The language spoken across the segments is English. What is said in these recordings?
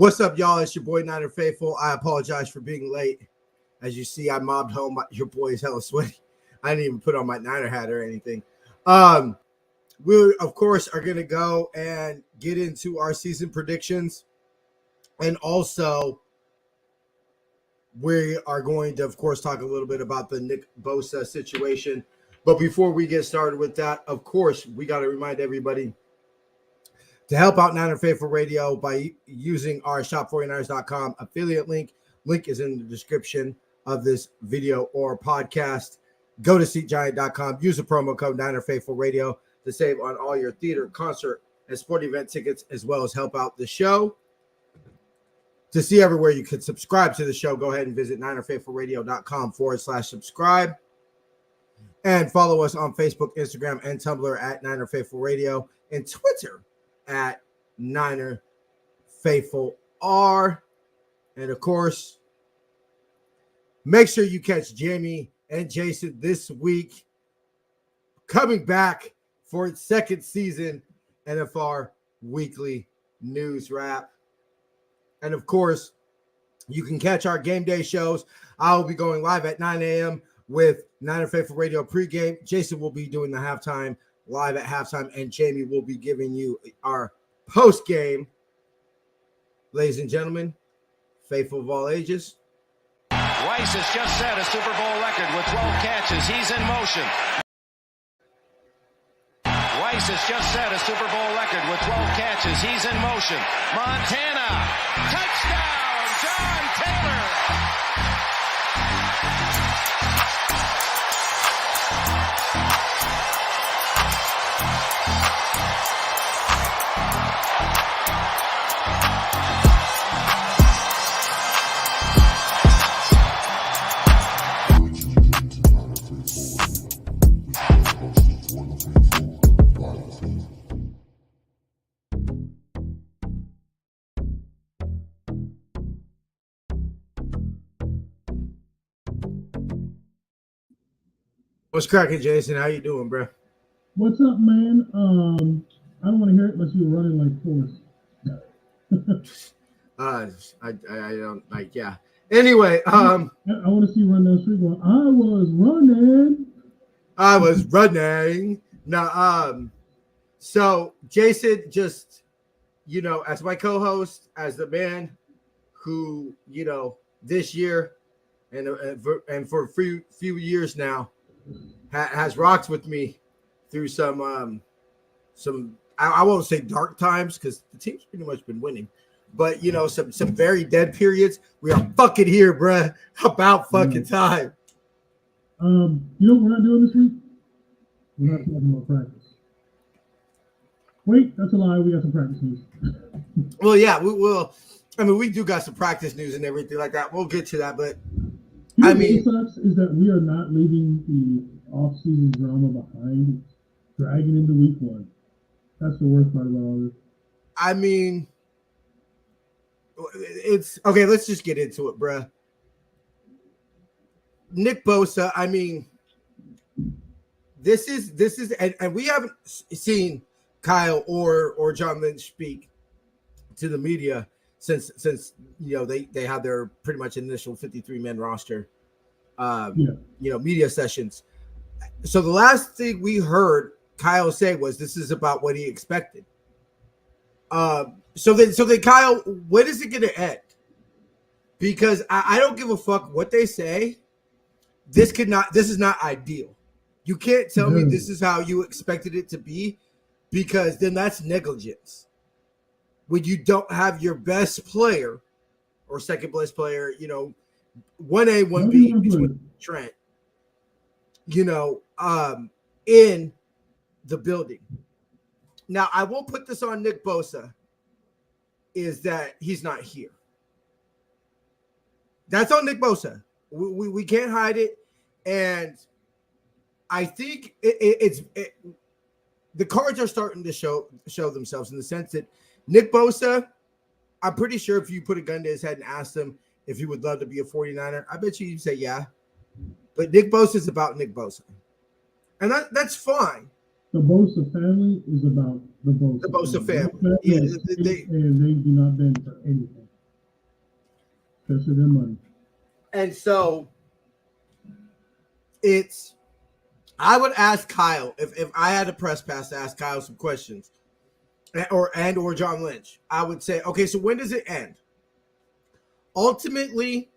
What's up, y'all? It's your boy Niner Faithful. I apologize for being late. As you see, I mobbed home. Your boy is hella sweaty. I didn't even put on my Niner hat or anything. We, of course, are going to go and get into our season predictions. And also, we are going to, of course, talk a little bit about the Nick Bosa situation. But before we get started with that, of course, we got to remind everybody to help out Niner Faithful Radio by using our shop49ers.com affiliate link. Link is in the description of this video or podcast. Go to SeatGiant.com. Use the promo code Niner Faithful Radio to save on all your theater, concert, and sporting event tickets, as well as help out the show. To see everywhere you can subscribe to the show, go ahead and visit NinerFaithfulRadio.com/subscribe. And follow us on Facebook, Instagram, and Tumblr at Niner Faithful Radio, and Twitter at Niner Faithful R. And of course, make sure you catch Jamie and Jason this week, coming back for its second season NFR Weekly News Wrap. And of course, you can catch our game day shows. I will be going live at 9 a.m. with Niner Faithful Radio pregame. Jason will be doing the halftime live at halftime, and Jamie will be giving you our post game. Ladies and gentlemen, faithful of all ages, Weiss has just set a Super Bowl record with 12 catches. He's in motion. Weiss has just set a Super Bowl record with 12 catches. He's in motion. Montana, touchdown, John Taylor. What's cracking, Jason? How you doing, bro? What's up, man? I don't want to hear it unless you're running like Forrest. I don't like, yeah. Anyway, I want to see you run down the street going, I was running. No, so Jason, just, as my co-host, as the man who, this year and for a few years now, has rocked with me through some I won't say dark times because the team's pretty much been winning, but some very dead periods. We are fucking here, bruh. About fucking time. You know what we're not doing this week? We're not talking about practice. Wait, that's a lie. We got some practice news. Well, yeah, we will. I mean, we do got some practice news and everything like that. We'll get to that, but what sucks is that we are not leaving the off-season drama behind, dragging into week one. That's the worst part about all this. I mean, it's okay. Let's just get into it, bruh. Nick Bosa. I mean, this is, and we haven't seen Kyle or John Lynch speak to the media since they had their pretty much initial 53-man roster, media sessions. So the last thing we heard Kyle say was this is about what he expected. So then Kyle, when is it going to end? Because I don't give a fuck what they say. This is not ideal. You can't tell me this is how you expected it to be, because then that's negligence. When you don't have your best player or second best player, 1A, 1B between Trent, in the building. Now, I won't put this on Nick Bosa, is that he's not here. That's on Nick Bosa. We can't hide it. And I think the cards are starting to show themselves in the sense that Nick Bosa, I'm pretty sure if you put a gun to his head and asked him if he would love to be a 49er, I bet you'd say yeah. But Nick Bosa is about Nick Bosa. And that's fine. The Bosa family is about the Bosa. The Bosa family. And they do not bend for anything. Especially their money. And so I would ask Kyle if I had a press pass to ask Kyle some questions, or John Lynch. I would say, okay, so when does it end? Ultimately,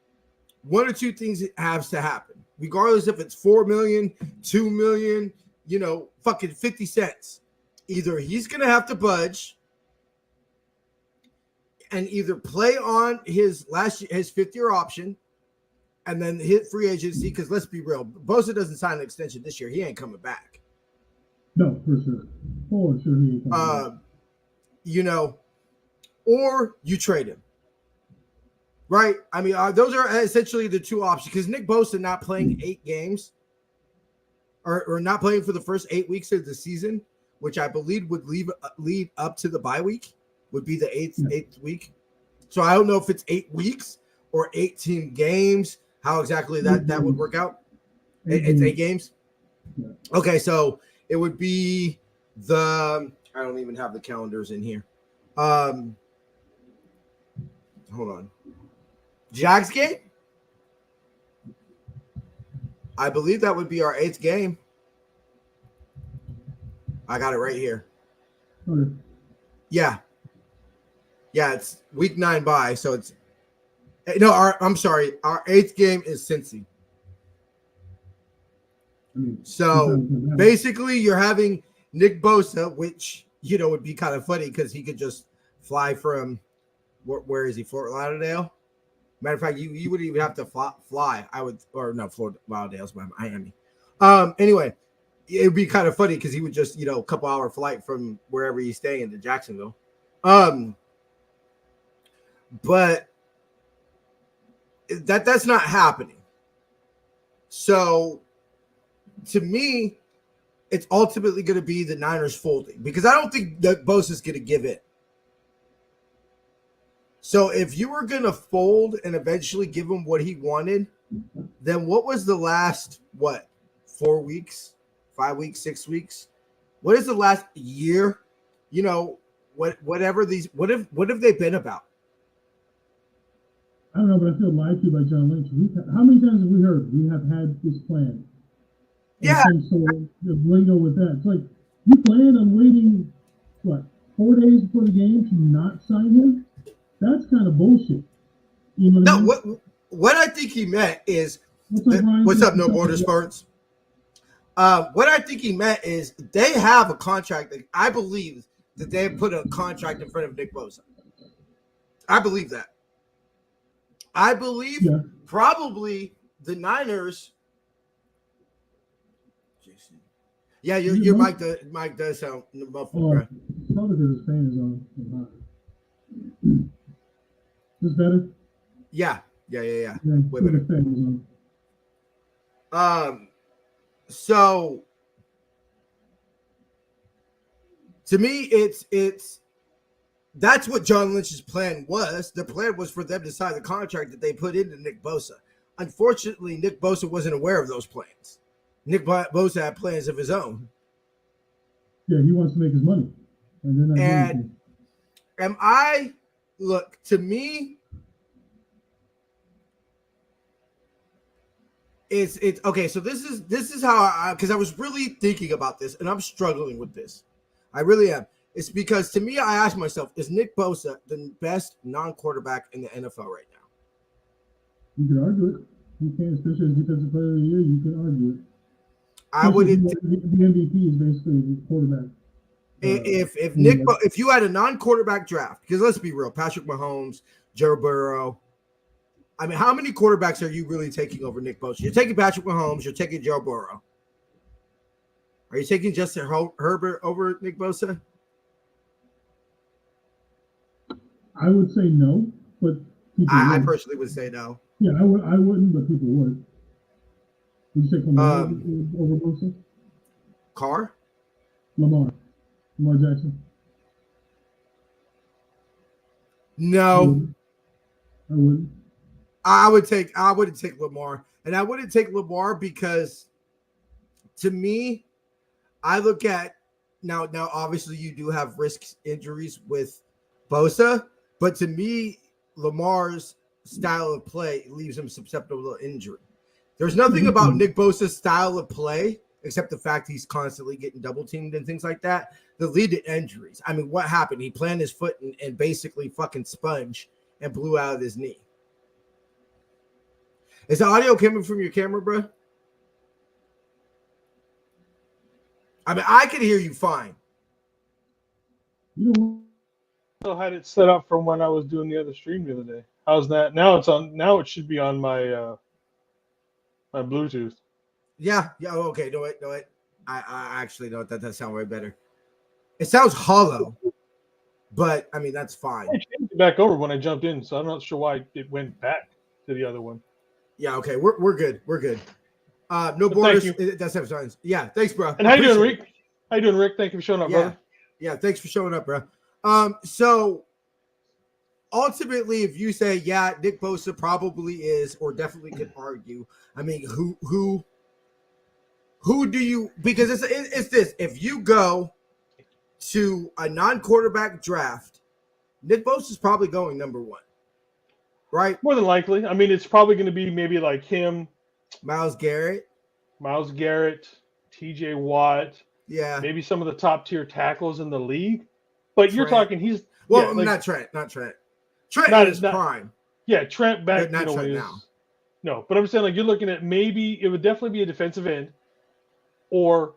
one or two things has to happen, regardless if it's 4 million, 2 million, fucking 50 cents. Either he's gonna have to budge and either play on his fifth year option and then hit free agency, because let's be real, Bosa doesn't sign an extension this year. He ain't coming back. No, for sure. For sure he ain't coming back. Or you trade him. Right? I mean, those are essentially the two options, because Nick Bosa not playing 8 games or not playing for the first 8 weeks of the season, which I believe would lead up to the bye week, would be the eighth week. So I don't know if it's 8 weeks or 18 games, how exactly that would work out. It's 8 games. Yeah. Okay, so it would be I don't even have the calendars in here. Hold on. Jags game? I believe that would be our 8th game. I got it right here. Okay. Yeah. Yeah, it's week 9 bye, so it's I'm sorry. Our 8th game is Cincy. So basically, you're having Nick Bosa, which would be kind of funny because he could just fly from where is he? Fort Lauderdale. Matter of fact, you wouldn't even have to fly. Fort Lauderdale's by Miami. Anyway, it would be kind of funny because he would just a couple hour flight from wherever he's staying to Jacksonville. But that's not happening. So to me, it's ultimately going to be the Niners folding, because I don't think that Bosa's going to give in. So if you were going to fold and eventually give him what he wanted, then what was the last 4 weeks, 5 weeks, 6 weeks? What is the last year? What have they been about? I don't know, but I feel lied to by John Lynch. How many times have we heard we have had this plan? Yeah. The lingo with that. It's like, you plan on waiting, 4 days before the game to not sign him? That's kind of bullshit. You know what I mean? What I think he meant is, what's up, No Borders Sports? What I think he meant is they have a contract. That I believe that they have put a contract in front of Nick Bosa. I believe that. I believe probably the Niners. Yeah, your mic does sound muffled, bro. Probably because his fan is on. Is this better? Yeah. Way better. Fan is on. So to me, it's that's what John Lynch's plan was. The plan was for them to sign the contract that they put into Nick Bosa. Unfortunately, Nick Bosa wasn't aware of those plans. Nick Bosa had plans of his own. Yeah, he wants to make his money. And look, to me, it's okay. So this is how because I was really thinking about this, and I'm struggling with this. I really am. It's because to me, I ask myself, is Nick Bosa the best non-quarterback in the NFL right now? You can argue it. You can, especially as defensive player of the year. You can argue it. I wouldn't. The MVP is basically the quarterback. If you had a non-quarterback draft, because let's be real, Patrick Mahomes, Joe Burrow. I mean, how many quarterbacks are you really taking over Nick Bosa? You're taking Patrick Mahomes. You're taking Joe Burrow. Are you taking Justin Herbert over Nick Bosa? I would say no, but I personally would say no. Yeah, I wouldn't, but people would. Would you say Lamar over Bosa? Carr? Lamar Jackson. No, I wouldn't. I wouldn't take Lamar, and I wouldn't take Lamar because, to me, I look at now. Obviously, you do have risk injuries with Bosa, but to me, Lamar's style of play leaves him susceptible to injury. There's nothing about Nick Bosa's style of play except the fact he's constantly getting double teamed and things like that lead to injuries. I mean, what happened? He planted his foot and basically fucking sponge and blew out his knee. Is the audio coming from your camera, bro? I mean, I can hear you fine. I had it set up from when I was doing the other stream the other day. How's that? Now it's on. Now it should be on my my Bluetooth. Yeah. Oh, okay. No, wait. I actually know that does sound way better. It sounds hollow, but I mean that's fine. I changed it back over when I jumped in, so I'm not sure why it went back to the other one. Yeah. Okay. We're good. We're good. No But borders. thank you. That's signs. Yeah. Thanks, bro. And how you doing, Rick? How you doing, Rick? Thank you for showing up, brother. Yeah. Thanks for showing up, bro. So ultimately, if you say, yeah, Nick Bosa probably is, or definitely could argue, I mean, who do you, because it's this, if you go to a non-quarterback draft, Nick Bosa is probably going number one, right? More than likely. I mean, it's probably going to be maybe like him, Myles Garrett, TJ Watt, yeah, maybe some of the top tier tackles in the league. But you're Trent. talking he's not Trent. Trent Not- is not- prime. Yeah, Trent back. Not Trent when he was- now. No, but I'm saying like you're looking at maybe it would definitely be a defensive end, or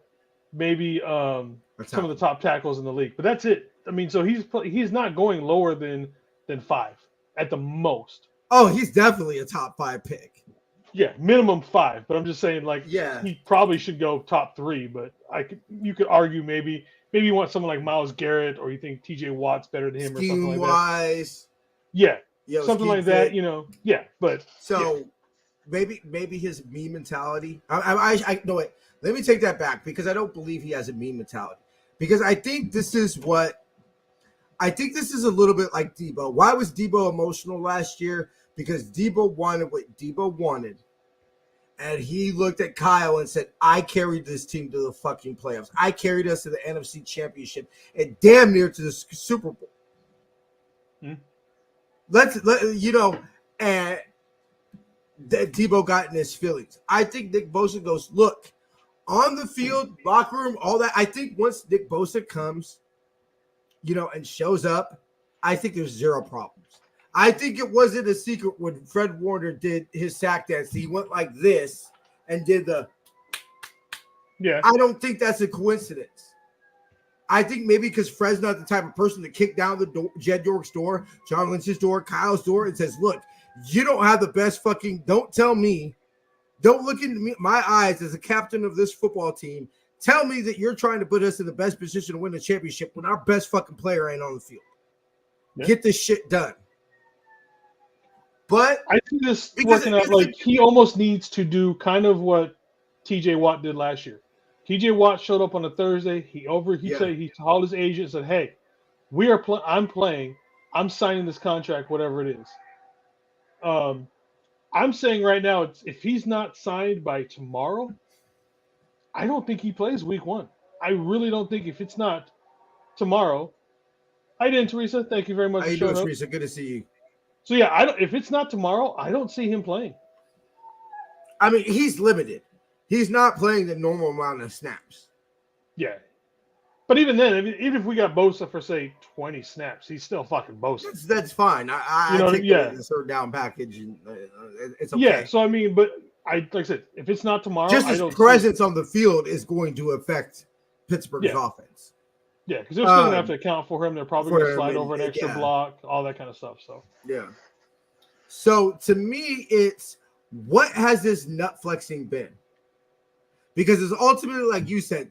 maybe some of the top tackles in the league. But that's it. I mean, so he's not going lower than 5 at the most. Oh, he's definitely a top 5 pick. Yeah, minimum 5. But I'm just saying like Yeah. he probably should go top 3. But you could argue maybe you want someone like Myles Garrett, or you think TJ Watt's better than him, or something like that. Scheme-wise. Yeah, Yo, something like that. You know. Yeah, but So yeah. maybe his me mentality. I no wait. Let me take that back because I don't believe he has a me mentality. Because I think this is a little bit like Debo. Why was Debo emotional last year? Because Debo wanted what Debo wanted. And he looked at Kyle and said, I carried this team to the fucking playoffs. I carried us to the NFC Championship and damn near to the Super Bowl. Hmm. And Debo got in his feelings. I think Nick Bosa goes, look, on the field, locker room, all that. I think once Nick Bosa comes, and shows up, I think there's zero problems. I think it wasn't a secret when Fred Warner did his sack dance. He went like this and did the. Yeah. I don't think that's a coincidence. I think maybe because Fred's not the type of person to kick down the door, Jed York's door, John Lynch's door, Kyle's door, and says, look, you don't have the best fucking, don't tell me, don't look into me, my eyes as a captain of this football team. Tell me that you're trying to put us in the best position to win the championship when our best fucking player ain't on the field. Yeah. Get this shit done. But I see this working out like he almost needs to do kind of what TJ Watt did last year. TJ Watt showed up on a Thursday. He said he called his agent and said, "Hey, I'm playing. I'm signing this contract, whatever it is." I'm saying right now, if he's not signed by tomorrow, I don't think he plays week 1. I really don't think if it's not tomorrow. Hi, Dan Teresa. Thank you very much. How you doing, Teresa? Good to see you. So yeah, if it's not tomorrow, I don't see him playing. I mean, he's limited. He's not playing the normal amount of snaps. Yeah. But even then, even if we got Bosa for, say, 20 snaps, he's still fucking Bosa. That's fine. I take the third down package, and it's okay. Yeah, so I mean, but like I said, if it's not tomorrow, just his presence on the field is going to affect Pittsburgh's offense. Yeah, because they're still going to have to account for him. They're probably going to slide over an extra block, all that kind of stuff. So yeah. So to me, it's what has this nut flexing been? Because it's ultimately, like you said,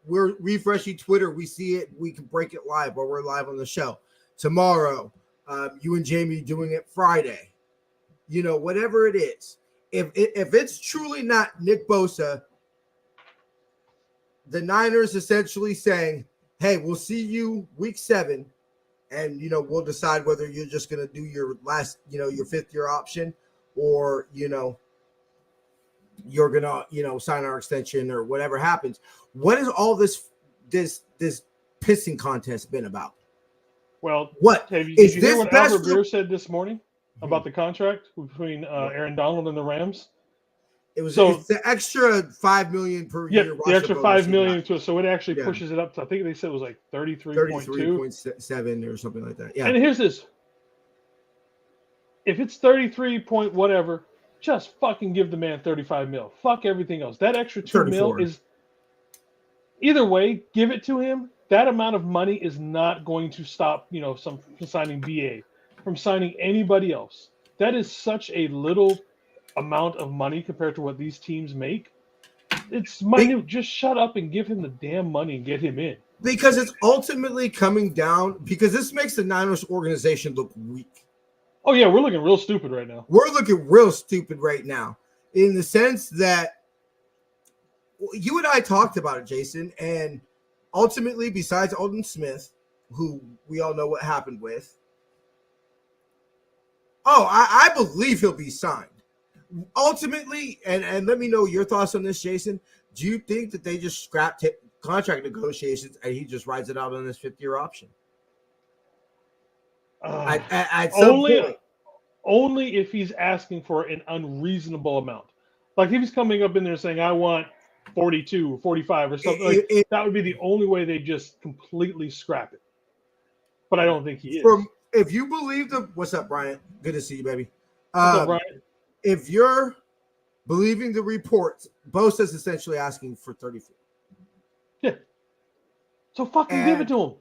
we're refreshing Twitter. We see it. We can break it live while we're live on the show. Tomorrow, you and Jamie doing it Friday. Whatever it is. If it's truly not Nick Bosa, the Niners essentially saying, hey, we'll see you week 7, and, we'll decide whether you're just going to do your last, your 5th-year option or, you're going to, sign our extension or whatever happens. What has all this pissing contest been about? Well, what did you hear what Albert Breer said this morning? about the contract between Aaron Donald and the Rams. It's the extra $5 million per year. The extra $5 million to it, so it actually pushes it up to, I think they said it was like 33.7 or something like that. Yeah. And here's this: if it's 33 point whatever, just fucking give the man 35 mil. Fuck everything else. That extra 2 mil is either way. Give it to him. That amount of money is not going to stop from signing BA, from signing anybody else. That is such a little amount of money compared to what these teams make. It's minute. Just shut up and give him the damn money and get him in. Because it's ultimately coming down, because this makes the Niners organization look weak. Oh yeah, we're looking real stupid right now. We're looking real stupid right now in the sense that you and I talked about it, Jason, and ultimately, besides Aldon Smith, who we all know what happened with, I believe he'll be signed. Ultimately, and let me know your thoughts on this, Jason. Do you think that they just scrapped contract negotiations and he just rides it out on this 5th-year option? At some point. Only if he's asking for an unreasonable amount. Like if he's coming up in there saying, I want 42 or 45 or something, that would be the only way they just completely scrap it. But I don't think he is. If you believe what's up, Brian? Good to see you, baby. What's up, Brian? If you're believing the reports, Bosa's essentially asking for 34. Yeah. So fucking give it to him.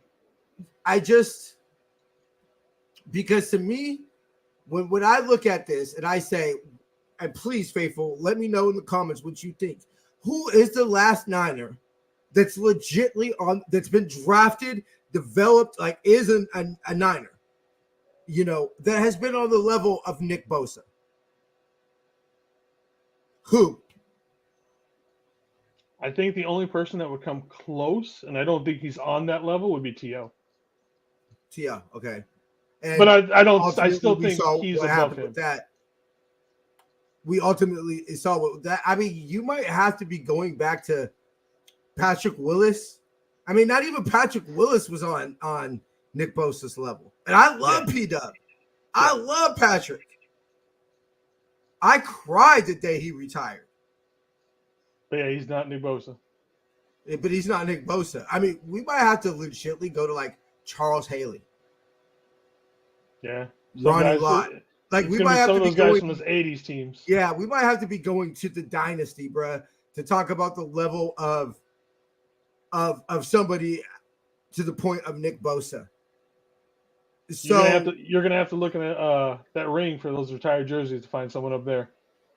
Because to me, when I look at this and I say, and please, Faithful, let me know in the comments what you think. Who is the last Niner that's that's been drafted, developed, like is a Niner, that has been on the level of Nick Bosa? Who? I think the only person that would come close, and I don't think he's on that level, would be T.O. T.O., okay. And but I still think he's above him. With that. We ultimately saw what that. I mean, you might have to be going back to Patrick Willis. I mean, not even Patrick Willis was on Nick Bosa's level. And I love P-Dub. I love Patrick. I cried the day he retired. But yeah, he's not Nick Bosa. But he's not Nick Bosa. I mean, we might have to legitimately go to like Charles Haley. Yeah. Ronnie Lott. Like we might have to be going from those 80s teams. Yeah, we might have to be going to the dynasty, bruh, to talk about the level of somebody to the point of Nick Bosa. So you're gonna have to look at that ring for those retired jerseys to find someone up there.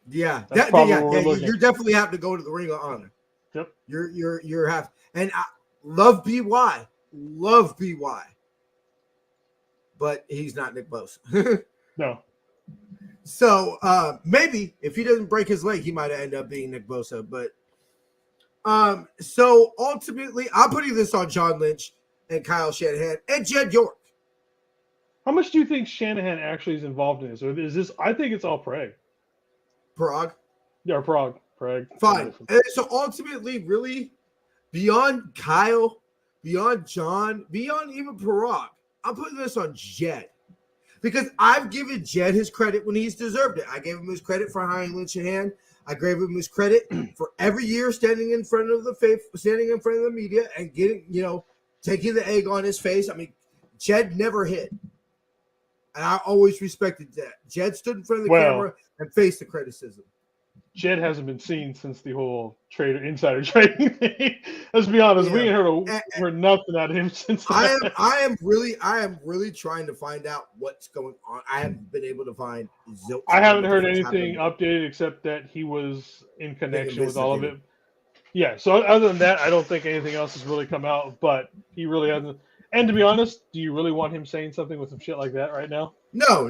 Yeah, you're definitely have to go to the Ring of Honor. Yep. You're half, and I love BY, but he's not Nick Bosa. No. So maybe if he doesn't break his leg, he might end up being Nick Bosa. But so ultimately, I'm putting this on John Lynch and Kyle Shanahan and Jed York. How much do you think Shanahan actually is involved in this? Or is this? I think it's all Prague. Prague? Yeah, Prague. Fine. And so ultimately, really, beyond Kyle, beyond John, beyond even Prague, I'm putting this on Jed. Because I've given Jed his credit when he's deserved it. I gave him his credit for hiring Lynch and Hand. I gave him his credit for every year standing in front of the media and getting, taking the egg on his face. I mean, Jed never hid. And I always respected that. Jed stood in front of the camera and faced the criticism. Jed hasn't been seen since the whole insider trading thing. Let's be honest, we ain't heard nothing out of him since. I am really trying to find out what's going on. I haven't been able to find. I haven't heard anything updated except that he was in connection with all of it. Yeah. So other than that, I don't think anything else has really come out. But he really hasn't. And to be honest, do you really want him saying something with some shit like that right now? No.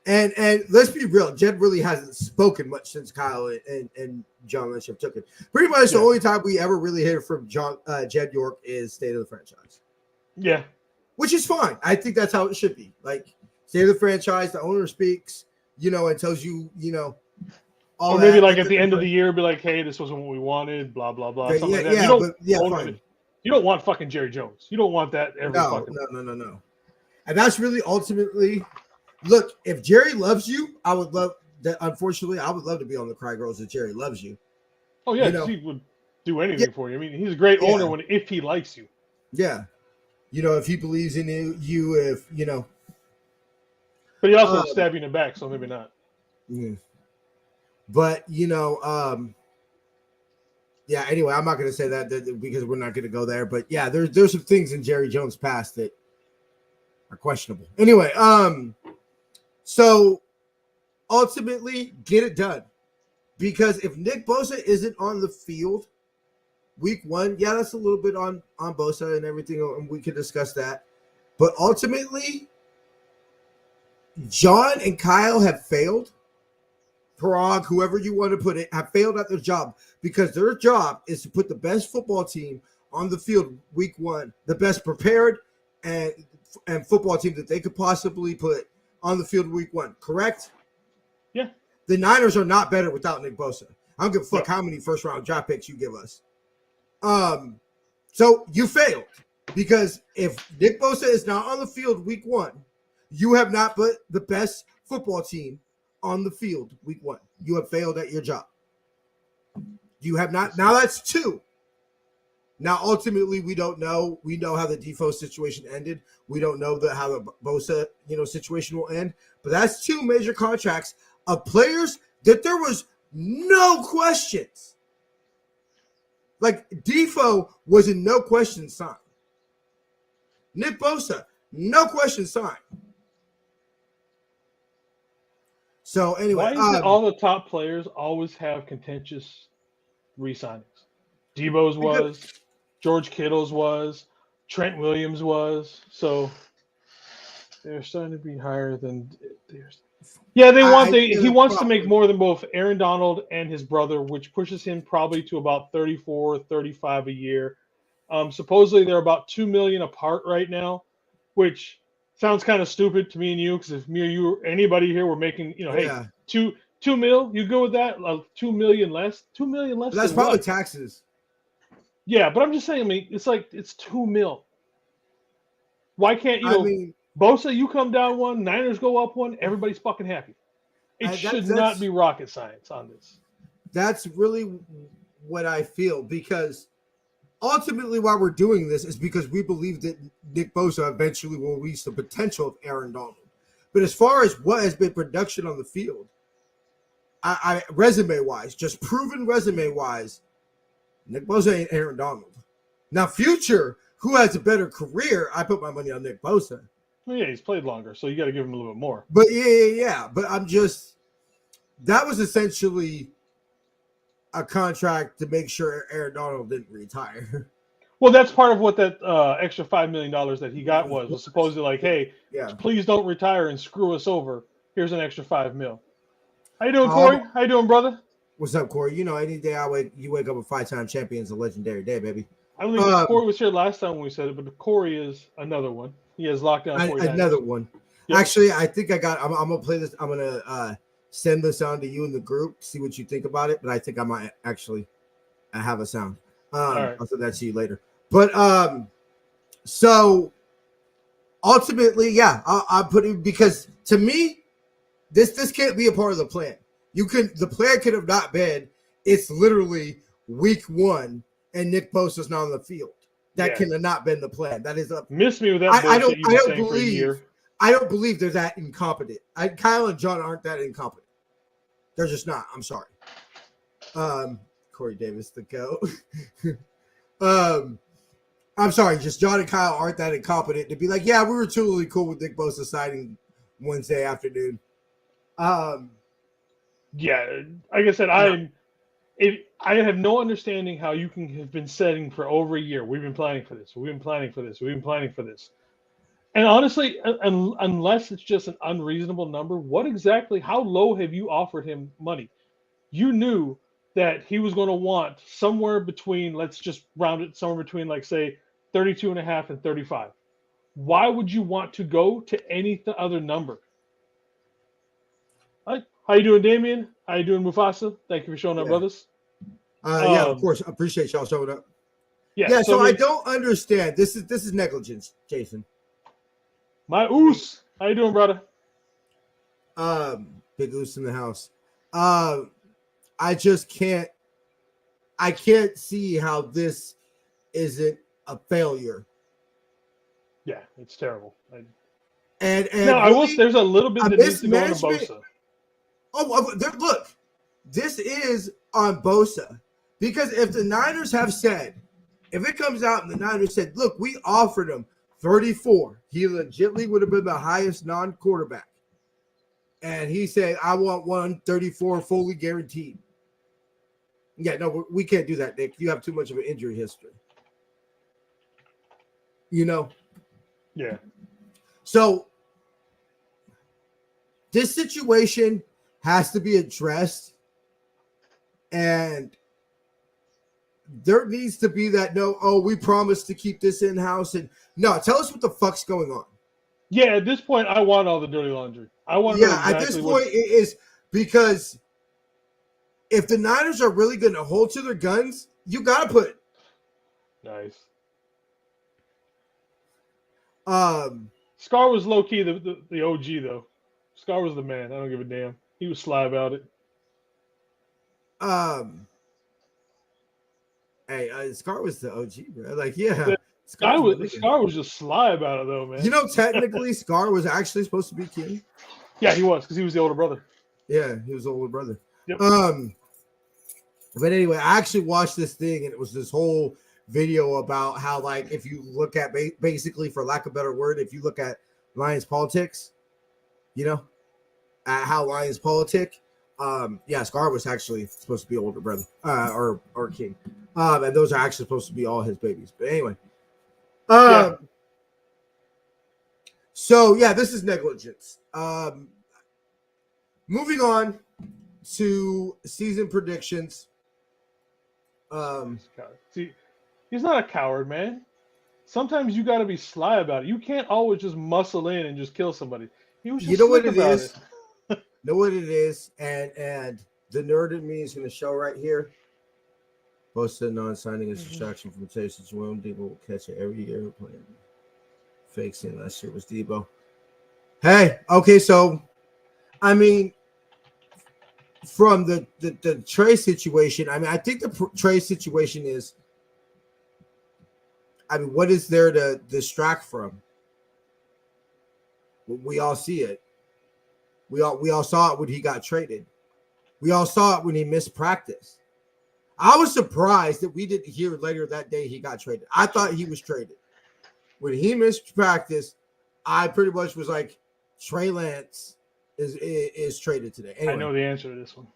And let's be real, Jed really hasn't spoken much since Kyle and John Lynch took it. Pretty much the only time we ever really hear from Jed York is State of the Franchise. Yeah. Which is fine. I think that's how it should be. Like, State of the Franchise, the owner speaks, and tells you, all or maybe that, like at the end of the year, be like, hey, this wasn't what we wanted, blah, blah, blah. Something like that. Fine. You don't want fucking Jerry Jones. You don't want that every fucking. No. And that's really ultimately Look, if Jerry loves you, I would love that. Unfortunately, I would love to be on the Cry Girls if Jerry loves you. Oh yeah, You know? he would do anything for you. I mean, he's a great owner if he likes you. Yeah. If he believes in you, if But he also stab you in the back, so maybe not. Yeah. But yeah. Anyway, I'm not going to say that because we're not going to go there. But yeah, there's some things in Jerry Jones' past that are questionable. Anyway, so ultimately, get it done, because if Nick Bosa isn't on the field week 1, yeah, that's a little bit on Bosa and everything, and we can discuss that. But ultimately, John and Kyle have failed. Parag, whoever you want to put it, have failed at their job, because their job is to put the best football team on the field week 1, the best prepared and football team that they could possibly put on the field week 1. Correct? Yeah. The Niners are not better without Nick Bosa. I don't give a fuck how many first-round draft picks you give us. So you failed, because if Nick Bosa is not on the field week 1, you have not put the best football team on the field week 1. You have failed at your job. You have not. Now that's 2. Now, ultimately, we don't know. We know how the Defoe situation ended. We don't know how the Bosa, situation will end. But that's 2 major contracts of players that there was no questions. Like, Defoe was in no question signed. Nick Bosa, no question signed. So anyway, why is it all the top players always have contentious re-signings? Debo's was, George Kittle's was, Trent Williams was. So they're starting to be higher than theirs. Yeah, he wants to make more than both Aaron Donald and his brother, which pushes him probably to about 34, 35 a year. Supposedly they're about $2 million apart right now, which sounds kind of stupid to me and you, because if me or you or anybody here were making, hey, $2 million, you go with that? $2 million less? $2 million less? But that's probably taxes. Yeah, but I'm just saying, it's $2 million. Why can't Bosa, you come down 1, Niners go up 1, everybody's fucking happy. It should not be rocket science on this. That's really what I feel, because ultimately why we're doing this is because we believe that Nick Bosa eventually will reach the potential of Aaron Donald. But as far as what has been production on the field, I resume-wise, just proven resume-wise, Nick Bosa ain't Aaron Donald. Now, future, who has a better career, I put my money on Nick Bosa. Well, yeah, he's played longer, so you got to give him a little bit more. But yeah. But that was essentially a contract to make sure Aaron Donald didn't retire. Well, that's part of what that extra $5 million that he got was supposedly like, hey, please don't retire and screw us over. Here's an extra $5 million. How you doing, Corey? How you doing, brother? What's up, Corey? Any day you wake up a 5-time champion is a legendary day, baby. I don't think Corey was here last time when we said it, but Corey is another one. He has lockdown. Another one. Yep. Actually, I think I'm gonna play this. I'm gonna send the sound to you in the group, see what you think about it. But I think I might actually have a sound. Right. I'll send that to you later. But so ultimately, yeah, I'll put it, because to me, this can't be a part of the plan. The plan could have not been, it's literally week 1 and Nick Bosa's not on the field. That could have not been the plan. That is miss me with that. I don't believe they're that incompetent. Kyle and John aren't that incompetent. They're just not. I'm sorry. Corey Davis, the GOAT. I'm sorry. Just John and Kyle aren't that incompetent to be like, yeah, we were totally cool with Nick Bosa signing Wednesday afternoon. Yeah, like I said, I have no understanding how you can have been setting for over a year. We've been planning for this. We've been planning for this. We've been planning for this. And honestly, unless it's just an unreasonable number, how low have you offered him money? You knew that he was going to want somewhere between, let's just round it, somewhere between, like, say, 32.5 and 35. Why would you want to go to any other number? Hi. How you doing, Damien? How you doing, Mufasa? Thank you for showing up, brothers. Yeah, of course. I appreciate y'all showing up. Yeah. So I don't understand. This is negligence, Jason. My oos. How you doing, brother? Big Goose in the house. I just can't. I can't see how this isn't a failure. Yeah, it's terrible. And no, I will. There's a little bit that needs to go into Bosa. Oh, look, this is on Bosa, because if the Niners have said, if it comes out and the Niners said, look, we offered him 34, he legitimately would have been the highest non-quarterback, and he said, I want 134 fully guaranteed. Yeah, no, we can't do that, Nick. You have too much of an injury history. You know? Yeah. So this situation has to be addressed, and there needs to be that we promised to keep this in-house, and no, tell us what the fuck's going on. Yeah, at this point, I want all the dirty laundry. I want to know exactly at this point, it is because if the Niners are really going to hold to their guns, you got to put. Nice. Scar was low key the OG though. Scar was the man. I don't give a damn. He was sly about it. Hey, Scar was the OG, bro. Like, yeah. Scar was just sly about it though, man. You know, technically, Scar was actually supposed to be king. Yeah, he was, because he was the older brother. Yeah, he was the older brother. Yep. But anyway, I actually watched this thing, and it was this whole video about how, like, if you look at basically, for lack of a better word, if you look at Lions politics, you know, at how Lions politic, Scar was actually supposed to be older brother, or king, and those are actually supposed to be all his babies. But anyway, so yeah, this is negligence. Moving on to season predictions. See, he's not a coward, man. Sometimes you got to be sly about it. You can't always just muscle in and just kill somebody. He was just you know what it about is. Know what it is, and the nerd in me is going to show right here. Bosa non-signing is distraction from Taysom Hill. Debo will catch it every year playing. Fake saying last year was Debo. Hey, okay, so I mean, from the Trey situation, I mean, I think the Trey situation is, I mean, what is there to distract from? We all see it. We all saw it when he got traded. We all saw it when he missed practice. I was surprised that we didn't hear later that day he got traded. I thought he was traded. When he missed practice, I pretty much was like, Trey Lance is traded today. Anyway, I know the answer to this one.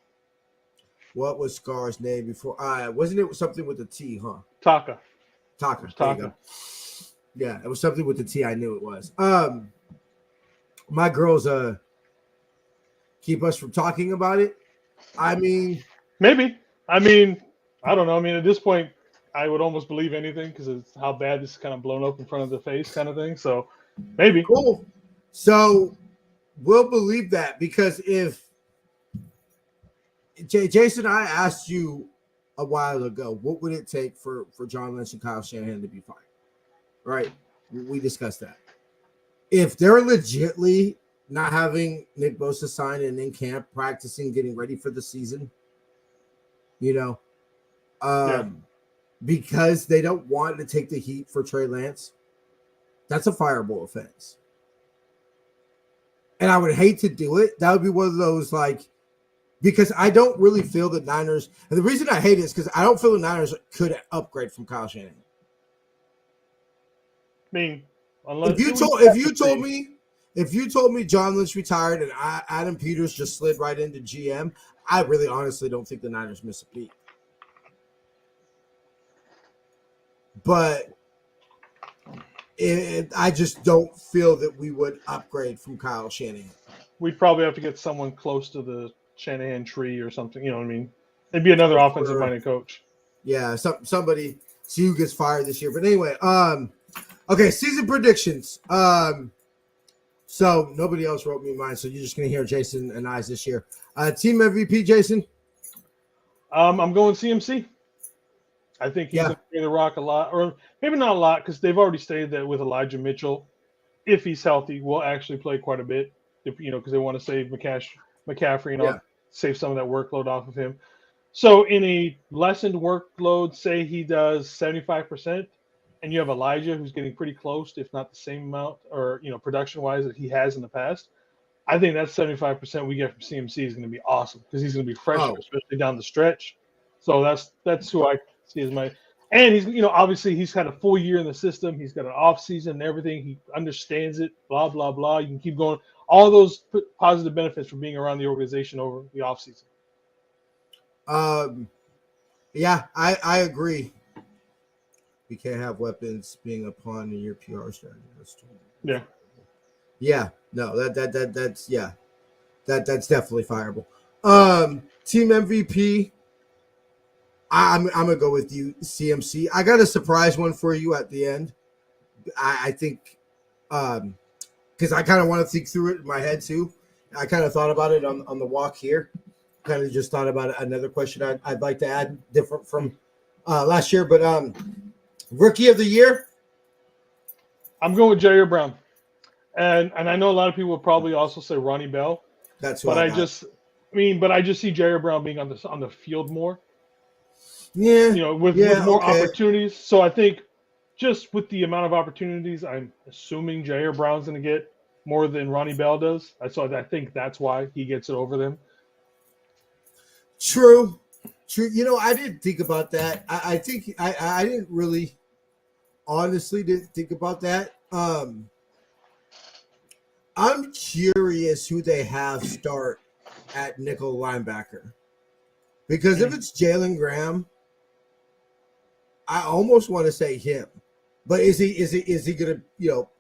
What was Scar's name before? Wasn't it something with the T, huh? Taka. Yeah, it was something with the T. I knew it was. My girls keep us from talking about it. I mean, maybe. I mean, I don't know. I mean, at this point, I would almost believe anything because it's how bad this is kind of blown up in front of the face kind of thing. So maybe. Cool. So we'll believe that, because if Jason, I asked you a while ago, what would it take for John Lynch and Kyle Shanahan to be fired? Right? We discussed that. If they're legitimately not having Nick Bosa sign and in camp, practicing, getting ready for the season, you know, because they don't want to take the heat for Trey Lance, that's a fireable offense. And I would hate to do it. That would be one of those, like, because I don't really feel the Niners, and the reason I hate it is because I don't feel the Niners could upgrade from Kyle Shanahan. I mean, if you told me John Lynch retired and Adam Peters just slid right into GM, I really honestly don't think the Niners miss a beat. But I just don't feel that we would upgrade from Kyle Shanahan. We'd probably have to get someone close to the Shanahan tree or something. You know what I mean? It'd be another offensive-minded coach. Yeah, somebody. See who gets fired this year. But anyway, okay, season predictions. So nobody else wrote me mine, so you're just gonna hear Jason and I's this year. Team MVP, Jason. I'm going CMC. I think he's going to carry the rock a lot, or maybe not a lot, because they've already stated that with Elijah Mitchell, if he's healthy, will actually play quite a bit. because they want to save McCaffrey and Yeah. save some of that workload off of him. So in a lessened workload, say he does 75%, and you have Elijah who's getting pretty close, if not the same amount, or production-wise that he has in the past. I think that 75% we get from CMC is going to be awesome because he's going to be fresh, especially down the stretch. So that's who I see as my. And he's obviously he's had a full year in the system. He's got an off season and everything. He understands it. Blah blah blah. You can keep going. All those positive benefits from being around the organization over the off season. Yeah, I agree. We can't have weapons being a pawn in your PR strategy. That's true. Yeah. Yeah, no, that's definitely fireable. Team MVP. I'm gonna go with you, CMC. I got a surprise one for you at the end. I think because I kind of want to think through it in my head too. I kind of thought about it on the walk here. Kind of just thought about another question I'd like to add different from last year. But rookie of the year, I'm going with Jair Brown, and I know a lot of people will probably also say Ronnie Bell. That's what I just see Jair Brown being on the field more. Yeah, with more opportunities. So I think just with the amount of opportunities, I'm assuming Jair Brown's going to get more than Ronnie Bell does. So I think that's why he gets it over them. True. I didn't think about that. I think I didn't really, honestly, didn't think about that. I'm curious who they have start at nickel linebacker, because if it's Jalen Graham, I almost want to say him, but is he gonna,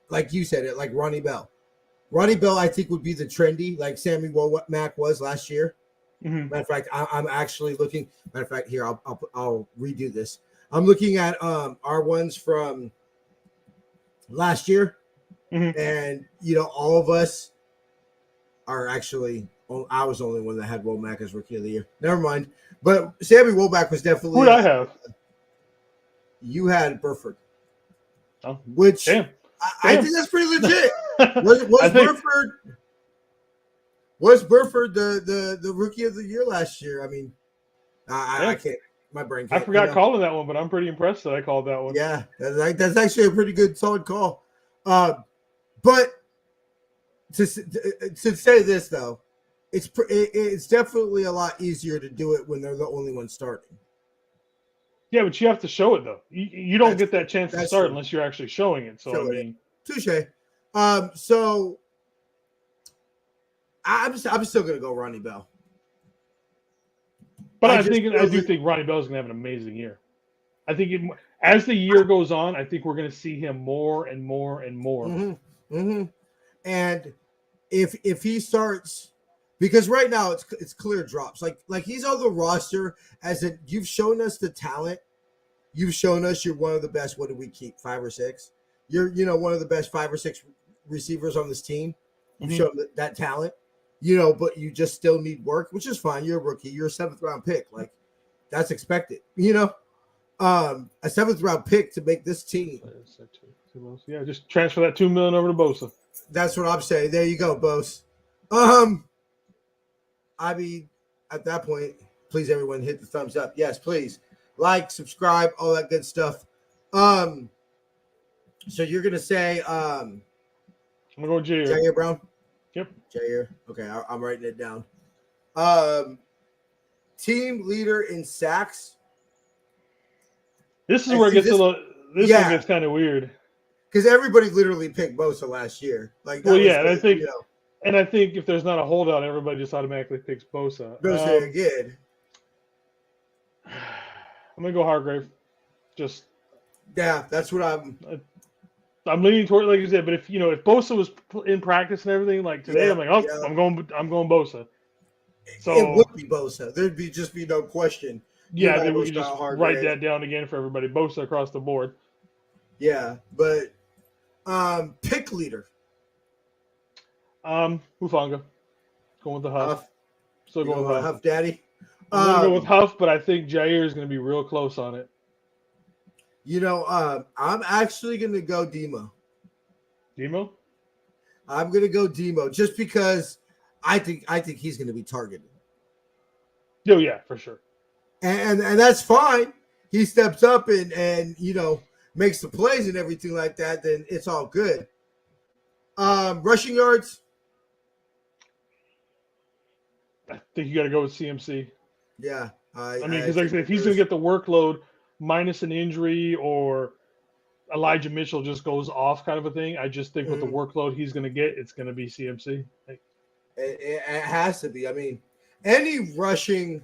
like you said it, like Ronnie Bell? Ronnie Bell, I think, would be the trendy, like Sammy Womack was last year. Mm-hmm. Matter of fact, I'm actually looking. Matter of fact, here I'll redo this. I'm looking at our ones from last year, and all of us are actually. I was the only one that had Womack as rookie of the year. Never mind. But Sammy Womack was definitely. Who did I have? You had Burford. Oh, which damn. I think that's pretty legit. Was Burford the rookie of the year last year? I mean, I can't. My brain can't. I forgot calling that one, but I'm pretty impressed that I called that one. Yeah, that's actually a pretty good, solid call. But to say this though, it's definitely a lot easier to do it when they're the only one starting. Yeah, but you have to show it though. You don't get that chance to start unless you're actually showing it. So touche. So I'm still gonna go Ronnie Bell. But I do think Ronnie Bell is gonna have an amazing year. I think as the year goes on, I think we're gonna see him more and more and more. Mm-hmm. Mm-hmm. And if he starts. Because right now it's clear drops. Like he's on the roster you've shown us the talent. You've shown us you're one of the best. What do we keep? 5 or 6? You're one of the best 5 or 6 receivers on this team. You've shown that talent. But you just still need work, which is fine. You're a rookie. You're a 7th round pick. Like that's expected. A 7th round pick to make this team. Yeah, just transfer that $2 million over to Bosa. That's what I'm saying. There you go, Bose. I mean, at that point, please everyone hit the thumbs up. Yes, please. Like, subscribe, all that good stuff. So you're gonna say I'm gonna go Jair. Jair Brown? Yep. Jair. Okay, I'm writing it down. Team leader in sacks. This is where it gets one gets kind of weird. Because everybody literally picked Bosa last year. And I think if there's not a holdout, everybody just automatically picks Bosa. Bosa again. I'm gonna go Hargrave. That's what I'm leaning toward, like you said. But if Bosa was in practice and everything, like today, I'm like, I'm going Bosa. So it would be Bosa. There'd be no question. Yeah, then we can just write that down again for everybody. Bosa across the board. Yeah, but pick leader. Hufanga. Going with the Huff. Still going with Huff Daddy. I'm going to go with Huff, but I think Jair is going to be real close on it. I'm actually going to go Demo. Demo? I'm gonna go Demo just because I think he's gonna be targeted. Oh yeah, for sure. And that's fine. He steps up and makes the plays and everything like that, then it's all good. Rushing yards. I think you got to go with CMC. Yeah. I mean, because like I said, if he's going to get the workload minus an injury or Elijah Mitchell just goes off kind of a thing, I just think with the workload he's going to get, it's going to be CMC. It has to be. I mean, any rushing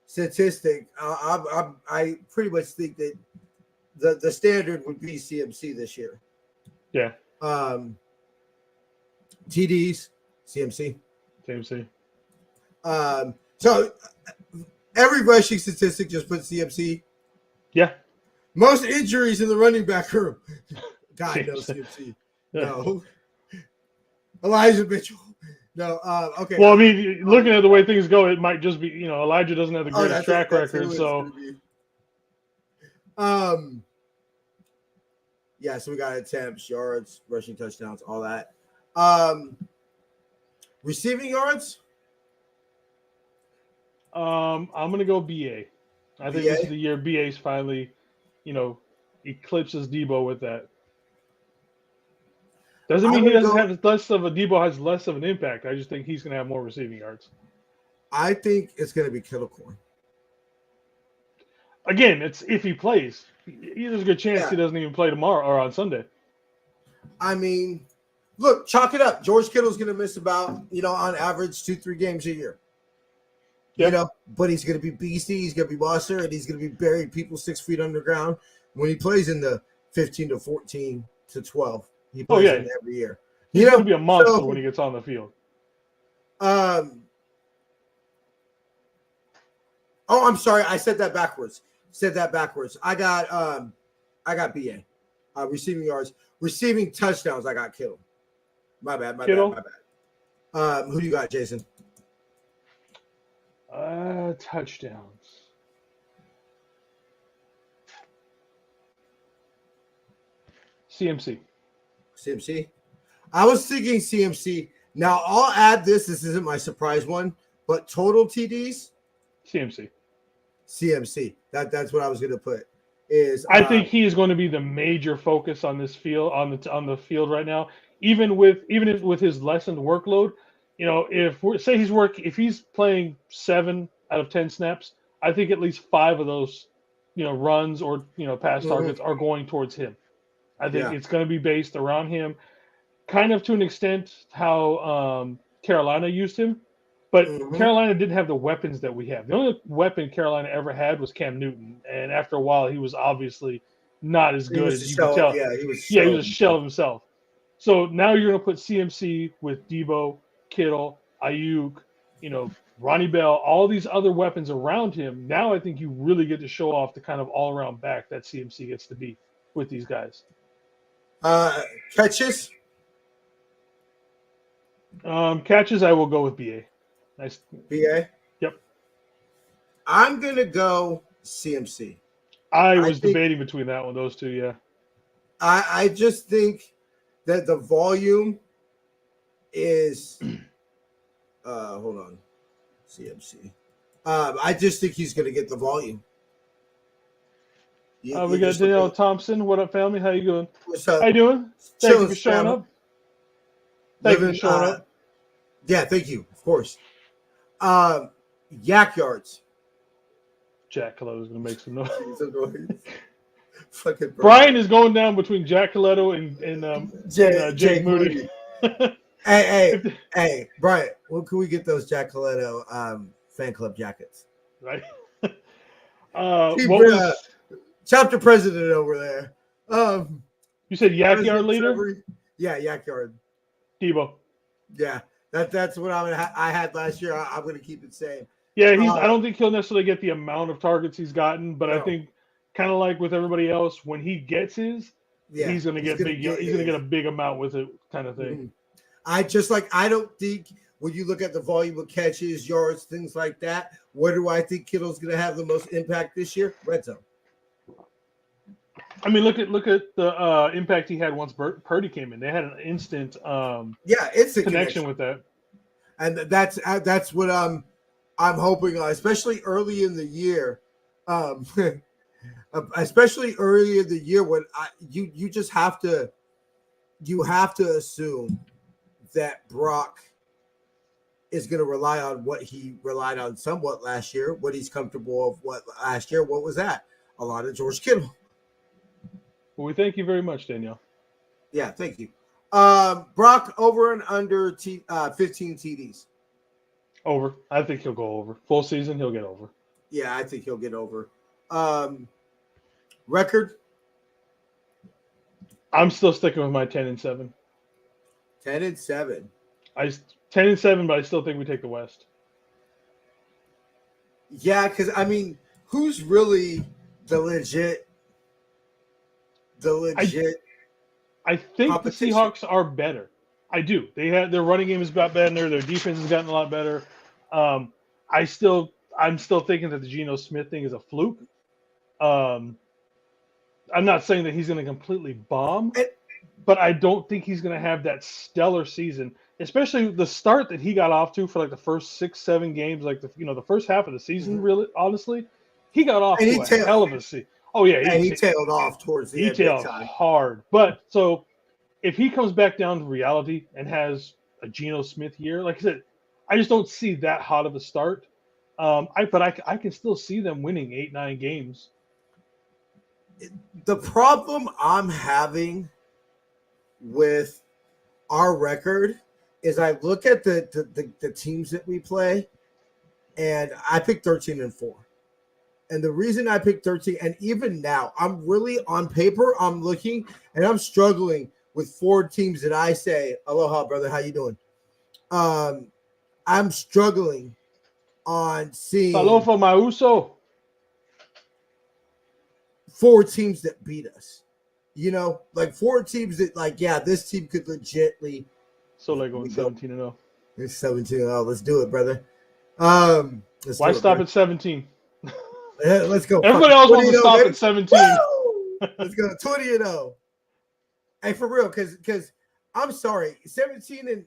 statistic, I pretty much think that the standard would be CMC this year. Yeah. TDs, CMC. So every rushing statistic just puts CMC. Yeah. Most injuries in the running back room. God knows CMC. Yeah. No. Elijah Mitchell. No. Okay. Well, I mean, looking at the way things go, it might just be, Elijah doesn't have the greatest track record. So, yeah, so we got attempts, yards, rushing touchdowns, all that. Receiving yards? I'm going to go BA. I think this is the year BA's finally, eclipses Debo with that. Doesn't mean he doesn't have less of a Debo has less of an impact. I just think he's going to have more receiving yards. I think it's going to be Kittle Corn. Again, it's if he plays. There's a good chance he doesn't even play tomorrow or on Sunday. I mean, look, chalk it up. George Kittle's going to miss about, on average 2-3 games a year. Yep. But he's going to be beastie. He's going to be monster, and he's going to be burying people 6 feet underground when he plays in the 15 to 14 to 12. He plays in every year. He's going to be a monster when he gets on the field. I'm sorry. I said that backwards. I got BA. Receiving yards. Receiving touchdowns, I got Kittle. My bad. Who you got, Jason? Touchdowns. CMC. I was thinking CMC. Now I'll add this. This isn't my surprise one, but total TDs. CMC. That's what I was going to put. I think he is going to be the major focus on this field on the field right now. Even with his lessened workload, if he's playing 7 out of 10 snaps, I think at least 5 of those, runs or pass targets are going towards him. I think it's going to be based around him, kind of to an extent how Carolina used him, but Carolina didn't have the weapons that we have. The only weapon Carolina ever had was Cam Newton, and after a while, he was obviously not as good as you could tell. Yeah, he was a shell of himself. So now you're going to put CMC with Debo, Kittle, Ayuk, Ronnie Bell, all these other weapons around him. Now I think you really get to show off the kind of all-around back that CMC gets to be with these guys. Catches? Catches, I will go with BA. Nice. BA? Yep. I'm going to go CMC. I was debating between those two, yeah. I just think that the volume is hold on. CMC. I just think he's going to get the volume. We got Danielle Thompson. What up, family? How you doing? What's up? How you doing? Thank you for showing up. Thank you for showing up. Yeah, thank you. Of course. Yak yards. Jack Coletto is going to make some noise. Fucking Brian is going down between Jack Coletto and Jake Moody. Hey, Brian, when can we get those Jack Coletto fan club jackets? Right. Chapter president over there. You said Yak Yard leader? Yeah, Yak Yard. Debo. Yeah, that's what I had last year. I'm going to keep it same. Yeah, I don't think he'll necessarily get the amount of targets he's gotten, but I think kind of like with everybody else, when he gets his, he's going to get big. He's going to get a big amount with it, kind of thing. I don't think when you look at the volume of catches, yards, things like that, where do I think Kittle's going to have the most impact this year? Red zone. I mean, look at the impact he had once Purdy came in. They had an instant it's a connection with that. And that's what I'm hoping, especially early in the year, especially early in the year when you just have to assume that Brock is going to rely on what he relied on somewhat last year, what he's comfortable of. What last year, what was that? A lot of George Kittle. Well, we thank you very much, Danielle. Yeah, thank you. Brock over and under 15 TDs. Over. I think he'll go over. Full season, he'll get over. Yeah, I think he'll get over. Record? I'm still sticking with my 10-7. 10-7. 10-7, but I still think we take the West. Yeah, because I mean, who's really the legit? I think the Seahawks are better. I do. Their running game is got better. Their defense has gotten a lot better. I'm still thinking that the Geno Smith thing is a fluke. I'm not saying that he's going to completely bomb, but I don't think he's going to have that stellar season, especially the start that he got off to for like the first 6-7 games, like the first half of the season. Really, honestly, he got off to a hell of a season. Oh yeah, he tailed off towards the end. He tailed hard, but so if he comes back down to reality and has a Geno Smith year, like I said, I just don't see that hot of a start. I can still see them winning 8-9 games. The problem I'm having with our record is I look at the teams that we play, and I picked 13-4. And the reason I picked 13, and even now, I'm really on paper, I'm looking, and I'm struggling with 4 teams that I say, aloha, brother, how you doing? I'm struggling on seeing Alofa Mauso. 4 teams that beat us. Like 4 teams that, like, yeah, this team could legitly. So like going 17-0. It's 17-0. Let's do it, brother. Why stop at 17? Let's go. Everybody else wants to stop at 17. Let's go 20-0. Hey, for real, because I'm sorry, 17 and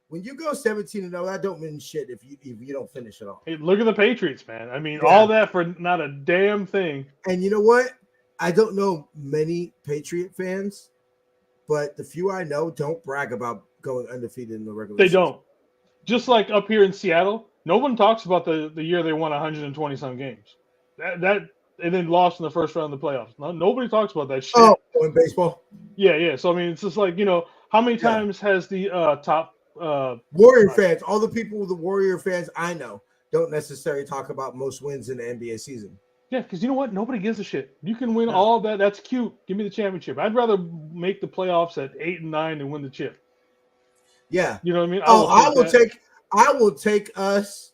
when you go 17-0, that don't mean shit if you don't finish it off. Hey, look at the Patriots, man. I mean, all that for not a damn thing. And you know what? I don't know many Patriot fans, but the few I know don't brag about going undefeated in the regular season. They don't. Just like up here in Seattle, no one talks about the year they won 120 some games. That and then lost in the first round of the playoffs. Nobody talks about that shit. Oh, in baseball? Yeah. So I mean, it's just like, how many times has the top Warrior fans, all the people with the Warrior fans I know don't necessarily talk about most wins in the NBA season. Yeah, because you know what? Nobody gives a shit. You can win all that. That's cute. Give me the championship. I'd rather make the playoffs at 8 and 9 than win the chip. Yeah. You know what I mean? I will take us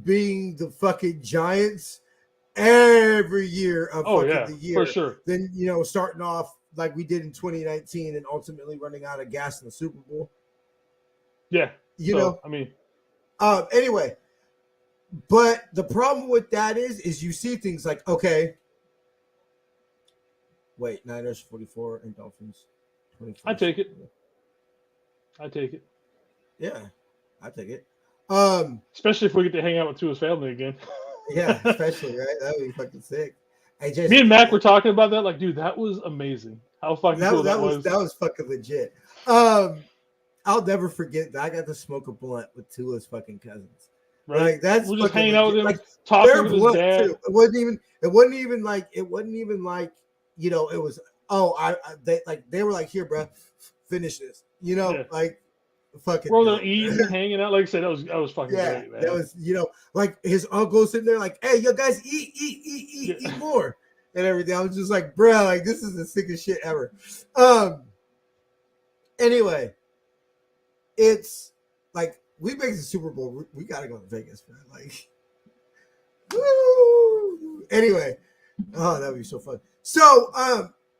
being the fucking Giants every year of the year. For sure. Then, starting off like we did in 2019 and ultimately running out of gas in the Super Bowl. Yeah. I mean. Anyway, but the problem with that is you see things like, okay, wait, Niners 44 and Dolphins 24. I take it. Yeah, I take it. Especially if we get to hang out with Tua's family again. Yeah, especially, right? That would be fucking sick. Hey, Jason, me and Mac were talking about that. Like, dude, that was amazing. How fucking cool that was. That was fucking legit. I'll never forget that I got to smoke a blunt with Tua's fucking cousins. Right. Like, we're just hanging legit. out with him, like, talking with his dad. Too. It wasn't even like it was. They were like, here, bro, finish this. Like. Fucking bro, they're eating, hanging out. Like I said, that was fucking great, man. That was, like his uncle sitting there, like, hey, you guys eat more and everything. I was just like, bro, like this is the sickest shit ever. Anyway, it's like we make the Super Bowl. We gotta go to Vegas, man. Like, woo! Anyway, that'd be so fun. So,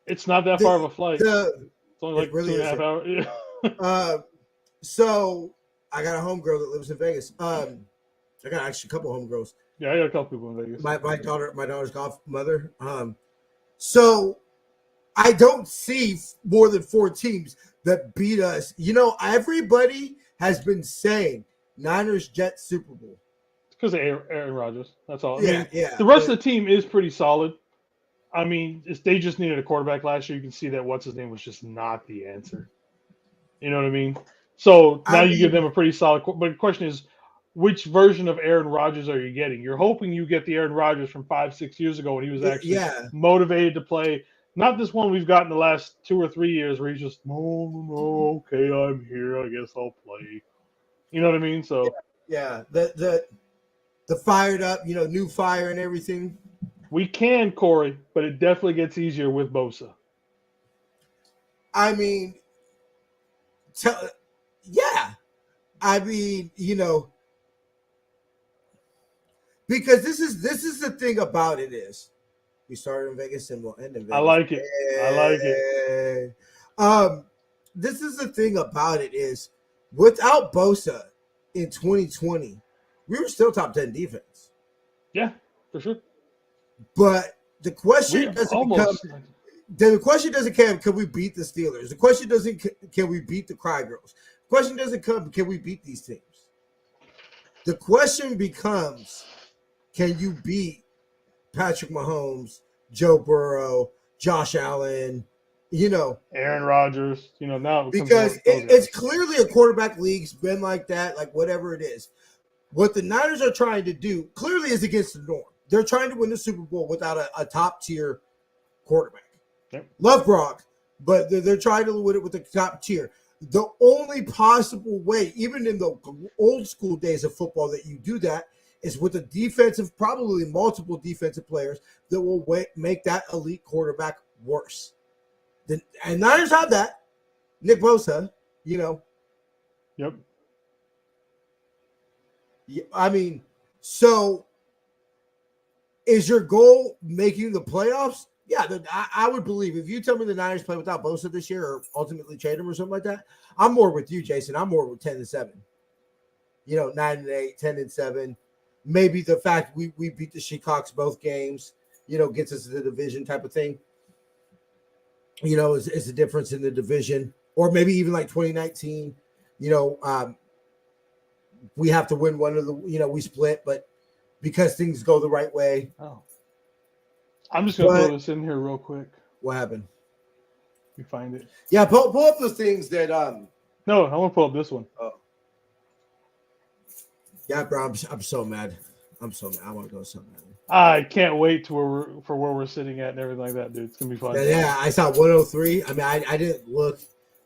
it's not that far of a flight. It's only like really 2.5 hours. So I got a homegirl that lives in Vegas. I got actually a couple homegirls. Yeah, I got a couple people in Vegas. My daughter's godmother. So I don't see more than 4 teams that beat us. You know, everybody has been saying Niners Jets Super Bowl. It's because of Aaron Rodgers. That's all. I Yeah, mean, yeah. the rest of the team is pretty solid. I mean, they just needed a quarterback last year. You can see that what's his name was just not the answer. You know what I mean? So now you give them a pretty solid. But the question is, which version of Aaron Rodgers are you getting? You're hoping you get the Aaron Rodgers from 5-6 years ago when he was actually motivated to play. Not this one we've got in the last 2 or 3 years where he's just, no, okay, I'm here. I guess I'll play. You know what I mean? So the fired up, you know, new fire and everything. We can, Corey, but it definitely gets easier with Bosa. I mean, yeah. I mean, you know, because this is the thing about it is we started in Vegas and we'll end in Vegas. I like it. I like it. This is the thing about it is without Bosa in 2020, we were still top 10 defense. Yeah, for sure. But the question doesn't become. The question doesn't come, can we beat the Steelers? The question doesn't, can we beat the Cry Girls? The question doesn't come, can we beat these teams? The question becomes, can you beat Patrick Mahomes, Joe Burrow, Josh Allen, you know? Aaron Rodgers, you know, now. Because it's clearly a quarterback league's been like that, like whatever it is. What the Niners are trying to do clearly is against the norm. They're trying to win the Super Bowl without a top-tier quarterback. Yep. Love Brock, but they're trying to win it with the top tier. The only possible way, even in the old school days of football, that you do that is with a defensive, probably multiple defensive players that will make that elite quarterback worse. And Niners have that. Nick Bosa, you know. Yep. I mean, so is your goal making the playoffs? Yeah, I would believe if you tell me the Niners play without Bosa this year or ultimately trade him or something like that, I'm more with you, Jason. I'm more with 10-7. You know, 9-8, 10-7. Maybe the fact we beat the Seahawks both games, you know, gets us to the division type of thing. You know, is a difference in the division. Or maybe even like 2019, you know, we have to win one of the, you know, we split, but because things go the right way. Oh. I'm just going to throw this in here real quick. What happened? You find it. Yeah, pull up the things that No, I want to pull up this one. Oh. Yeah, bro, I'm so mad. I'm so mad. I want to go so mad. I can't wait to where we're sitting at and everything like that, dude. It's gonna be fun. Yeah, I saw 103. I mean, I didn't look,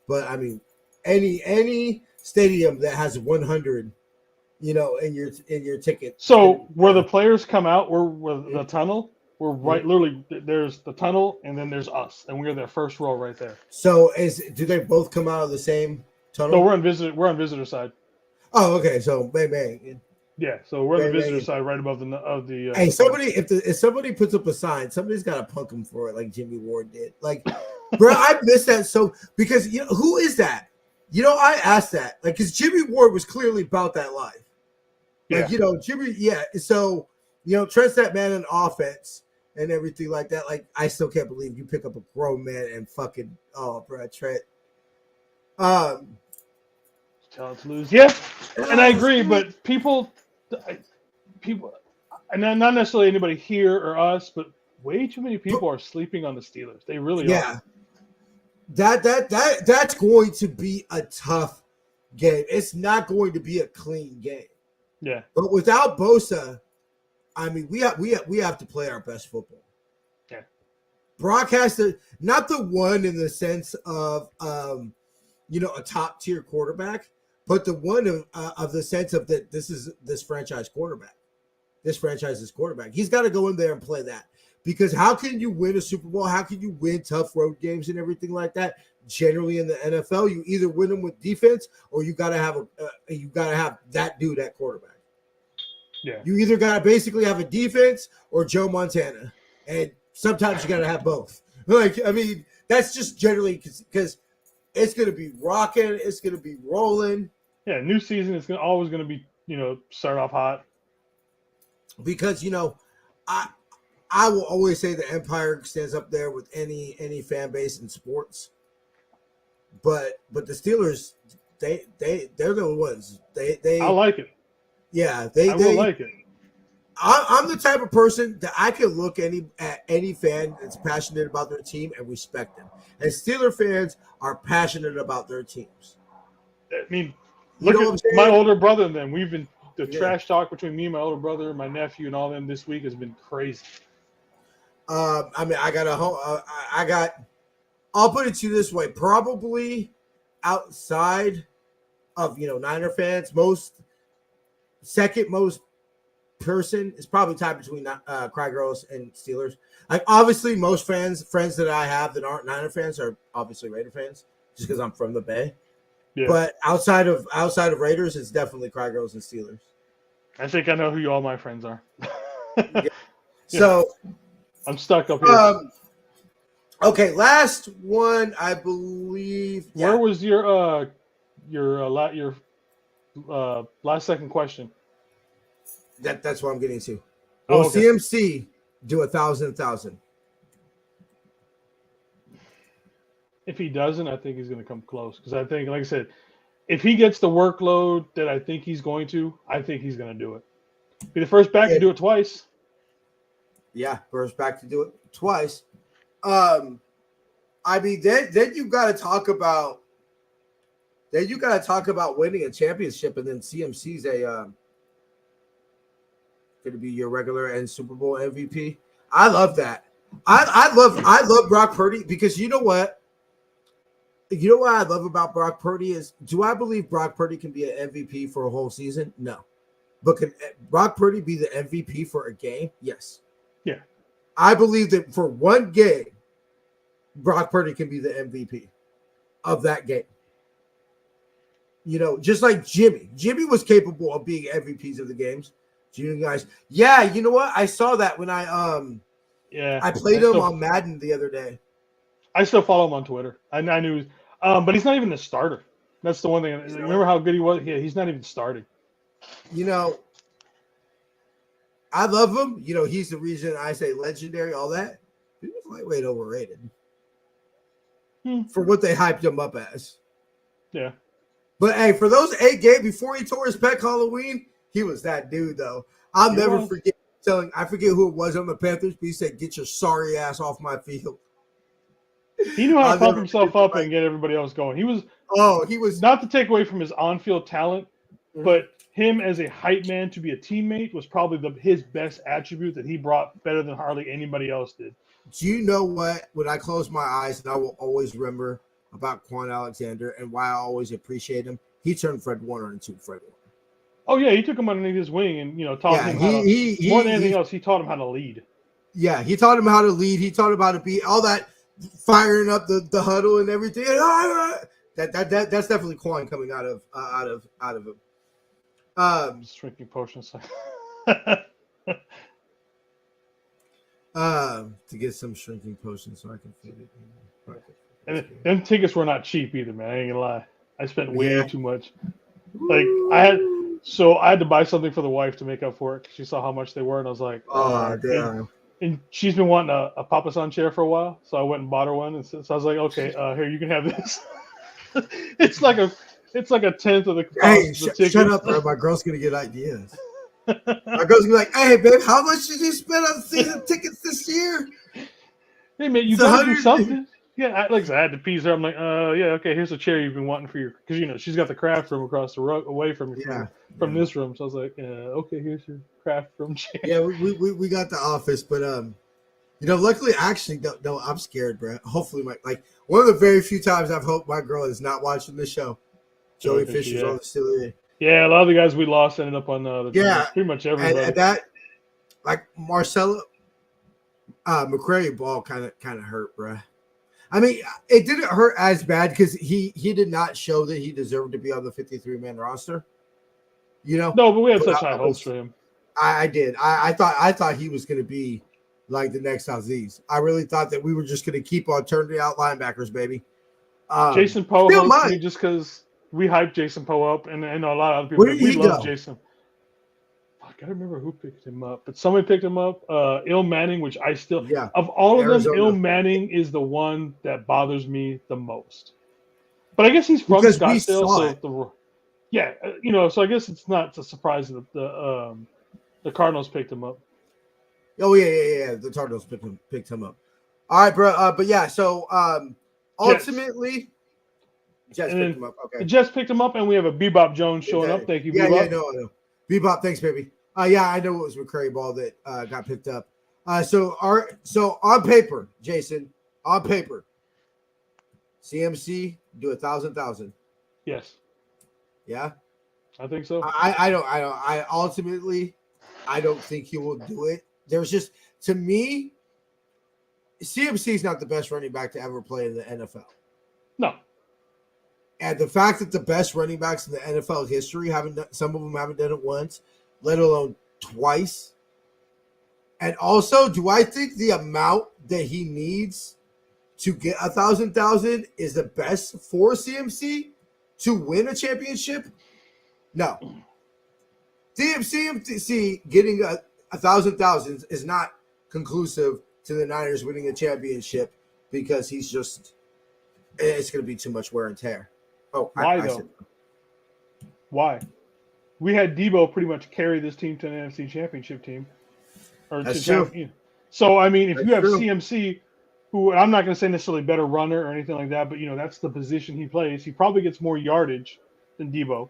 but I mean, any stadium that has 100, you know, in your ticket. So where the players come out, we're the tunnel. We're right, literally. There's the tunnel, and then there's us, and we're their first row right there. So do they both come out of the same tunnel? No, we're on visitor side. Oh, okay. So bang. Yeah, so we're on the visitor side, right above the. Hey, somebody, if somebody puts up a sign, somebody's got to punk them for it, like Jimmy Ward did. Like, bro, I miss that so because you know who is that? You know, I asked that, like, because Jimmy Ward was clearly about that life. Like, you know, Jimmy, yeah. So, you know, Trent's that man in offense and everything like that. Like, I still can't believe you pick up a grown man and fucking bro, Trent. Tell it to lose. Yeah, and I agree, but people, and not necessarily anybody here or us, but way too many people are sleeping on the Steelers. They really are. That's going to be a tough game. It's not going to be a clean game. Yeah. But without Bosa, I mean, we have to play our best football. Yeah. Brock has to, not the one in the sense of you know, a top tier quarterback, but the one of the sense of that this is this franchise's quarterback. He's got to go in there and play that. Because how can you win a Super Bowl? How can you win tough road games and everything like that? Generally in the NFL, you either win them with defense or you got to have that dude at quarterback. Yeah. You either got to basically have a defense or Joe Montana, and sometimes you got to have both. Like, I mean, that's just generally because it's going to be rocking, it's going to be rolling. Yeah, new season is always going to be, you know, start off hot. Because, you know, I will always say the Empire stands up there with any fan base in sports. But the Steelers, they're the ones. I like it. Yeah, I will like it. I'm the type of person that I can look at any fan that's passionate about their team and respect them. And Steeler fans are passionate about their teams. I mean, look at my older brother and them. We've been trash talk between me and my older brother, my nephew, and all them this week has been crazy. I mean, I'll put it to you this way: probably outside of Niner fans, second most person is probably tied between Cry Girls and Steelers. Like obviously, most friends that I have that aren't Niner fans are obviously Raider fans, just because I'm from the Bay. Yeah. But outside of Raiders, it's definitely Cry Girls and Steelers. I think I know who all my friends are. Yeah. So I'm stuck up here. Okay, last one, I believe. Where was your last second question? That's what I'm getting to. Will CMC do 1,000? If he doesn't, I think he's going to come close. Because I think, like I said, if he gets the workload that I think he's going to, I think he's going to do it. Be the first back to do it twice. Yeah, first back to do it twice. I mean, then you got to talk about. Then you got to talk about winning a championship, and then CMC's going to be your regular and Super Bowl MVP. I love that. I love Brock Purdy because you know what? You know what I love about Brock Purdy is, do I believe Brock Purdy can be an MVP for a whole season? No. But can Brock Purdy be the MVP for a game? Yes. Yeah. I believe that for one game, Brock Purdy can be the MVP of that game. Just like Jimmy. Jimmy was capable of being MVPs of the games. You guys, yeah, you know what? I saw that when I played him on Madden the other day. I still follow him on Twitter. I knew, but he's not even the starter. That's the one thing. Remember how good he was? Yeah, he's not even starting. I love him. He's the reason I say legendary, all that. He was lightweight overrated for what they hyped him up as. Yeah. But hey, for those 8 games before he tore his pec Halloween, he was that dude though. I'll never forget I forget who it was on the Panthers, but he said, "Get your sorry ass off my field." He knew how to pump himself up and get everybody else going. He was not to take away from his on-field talent, but him as a hype man to be a teammate was probably his best attribute that he brought better than hardly anybody else did. Do you know what? When I close my eyes, and I will always remember about Quan Alexander and why I always appreciate him, he turned Fred Warner into Fred Warner. Oh yeah, he took him underneath his wing and taught him how to, more than anything else, he taught him how to lead. Yeah, he taught him how to lead. He taught him how to be all that firing up the huddle and everything. That's definitely Quan coming out of him. Shrinking potions. To get some shrinking potions so I can fit it. And them tickets were not cheap either, man. I ain't gonna lie. I spent way too much. Like I had to buy something for the wife to make up for it. She saw how much they were, and I was like, "Oh, damn!" And she's been wanting a Papa San chair for a while, so I went and bought her one. And so I was like, "Okay, here, you can have this." It's like a tenth of the cost. Hey, shut up, bro! My girl's gonna get ideas. My girl's gonna be like, "Hey, babe, how much did you spend on season tickets this year?" Hey, man, you gotta do something. Yeah, I had to tease her. I'm like, yeah, okay, here's a chair you've been wanting for your, because she's got the craft room across the road away from this room. So I was like, okay, here's your craft room chair. Yeah, we got the office, but luckily, actually, no, I'm scared, bro. Hopefully, one of the very few times I've hoped my girl is not watching the show. Joey Fisher's on the Steelers. Yeah, a lot of the guys we lost ended up on the pretty much everybody. And that, like Marcelo McCrary ball kind of hurt, bro. I mean, it didn't hurt as bad because he did not show that he deserved to be on the 53-man roster. No, but we had such high hopes for him. I did. I thought he was going to be like the next Aziz. I really thought that we were just going to keep on turning out linebackers, baby. Jason Poe helped me just because we hyped Jason Poe up, and a lot of other people. Where did he love go? Jason. gotta remember who picked him up, but somebody picked him up. Il Manning, which I still, Yeah. of all of Arizona. them, Il Manning is the one that bothers me the most. But I guess he's from Because we Scottsdale, saw so it. yeah, so I guess it's not a surprise that the Cardinals picked him up. Oh yeah. The Cardinals picked him up. All right, bro. But yeah, so ultimately, Jets picked him up. Okay. The Jets picked him up, and we have a Bebop Jones showing up. Thank you, Bebop. Yeah, no. Bebop, thanks, baby. Yeah, I know it was McCrary Ball that got picked up. So on paper, Jason, on paper, CMC do 1,000. Yes. Yeah, I think so. I ultimately, I don't think he will do it. There's just, to me, CMC is not the best running back to ever play in the NFL. No. And the fact that the best running backs in the NFL history some of them haven't done it once, let alone twice. And also, do I think the amount that he needs to get 1,000 is the best for CMC to win a championship? No. CMC getting 1,000 is not conclusive to the Niners winning a championship because it's going to be too much wear and tear. Oh, why though? Why? We had Debo pretty much carry this team to an NFC Championship team. That's true. So I mean, if That's you have true. CMC, who I'm not going to say necessarily better runner or anything like that, but that's the position he plays. He probably gets more yardage than Debo,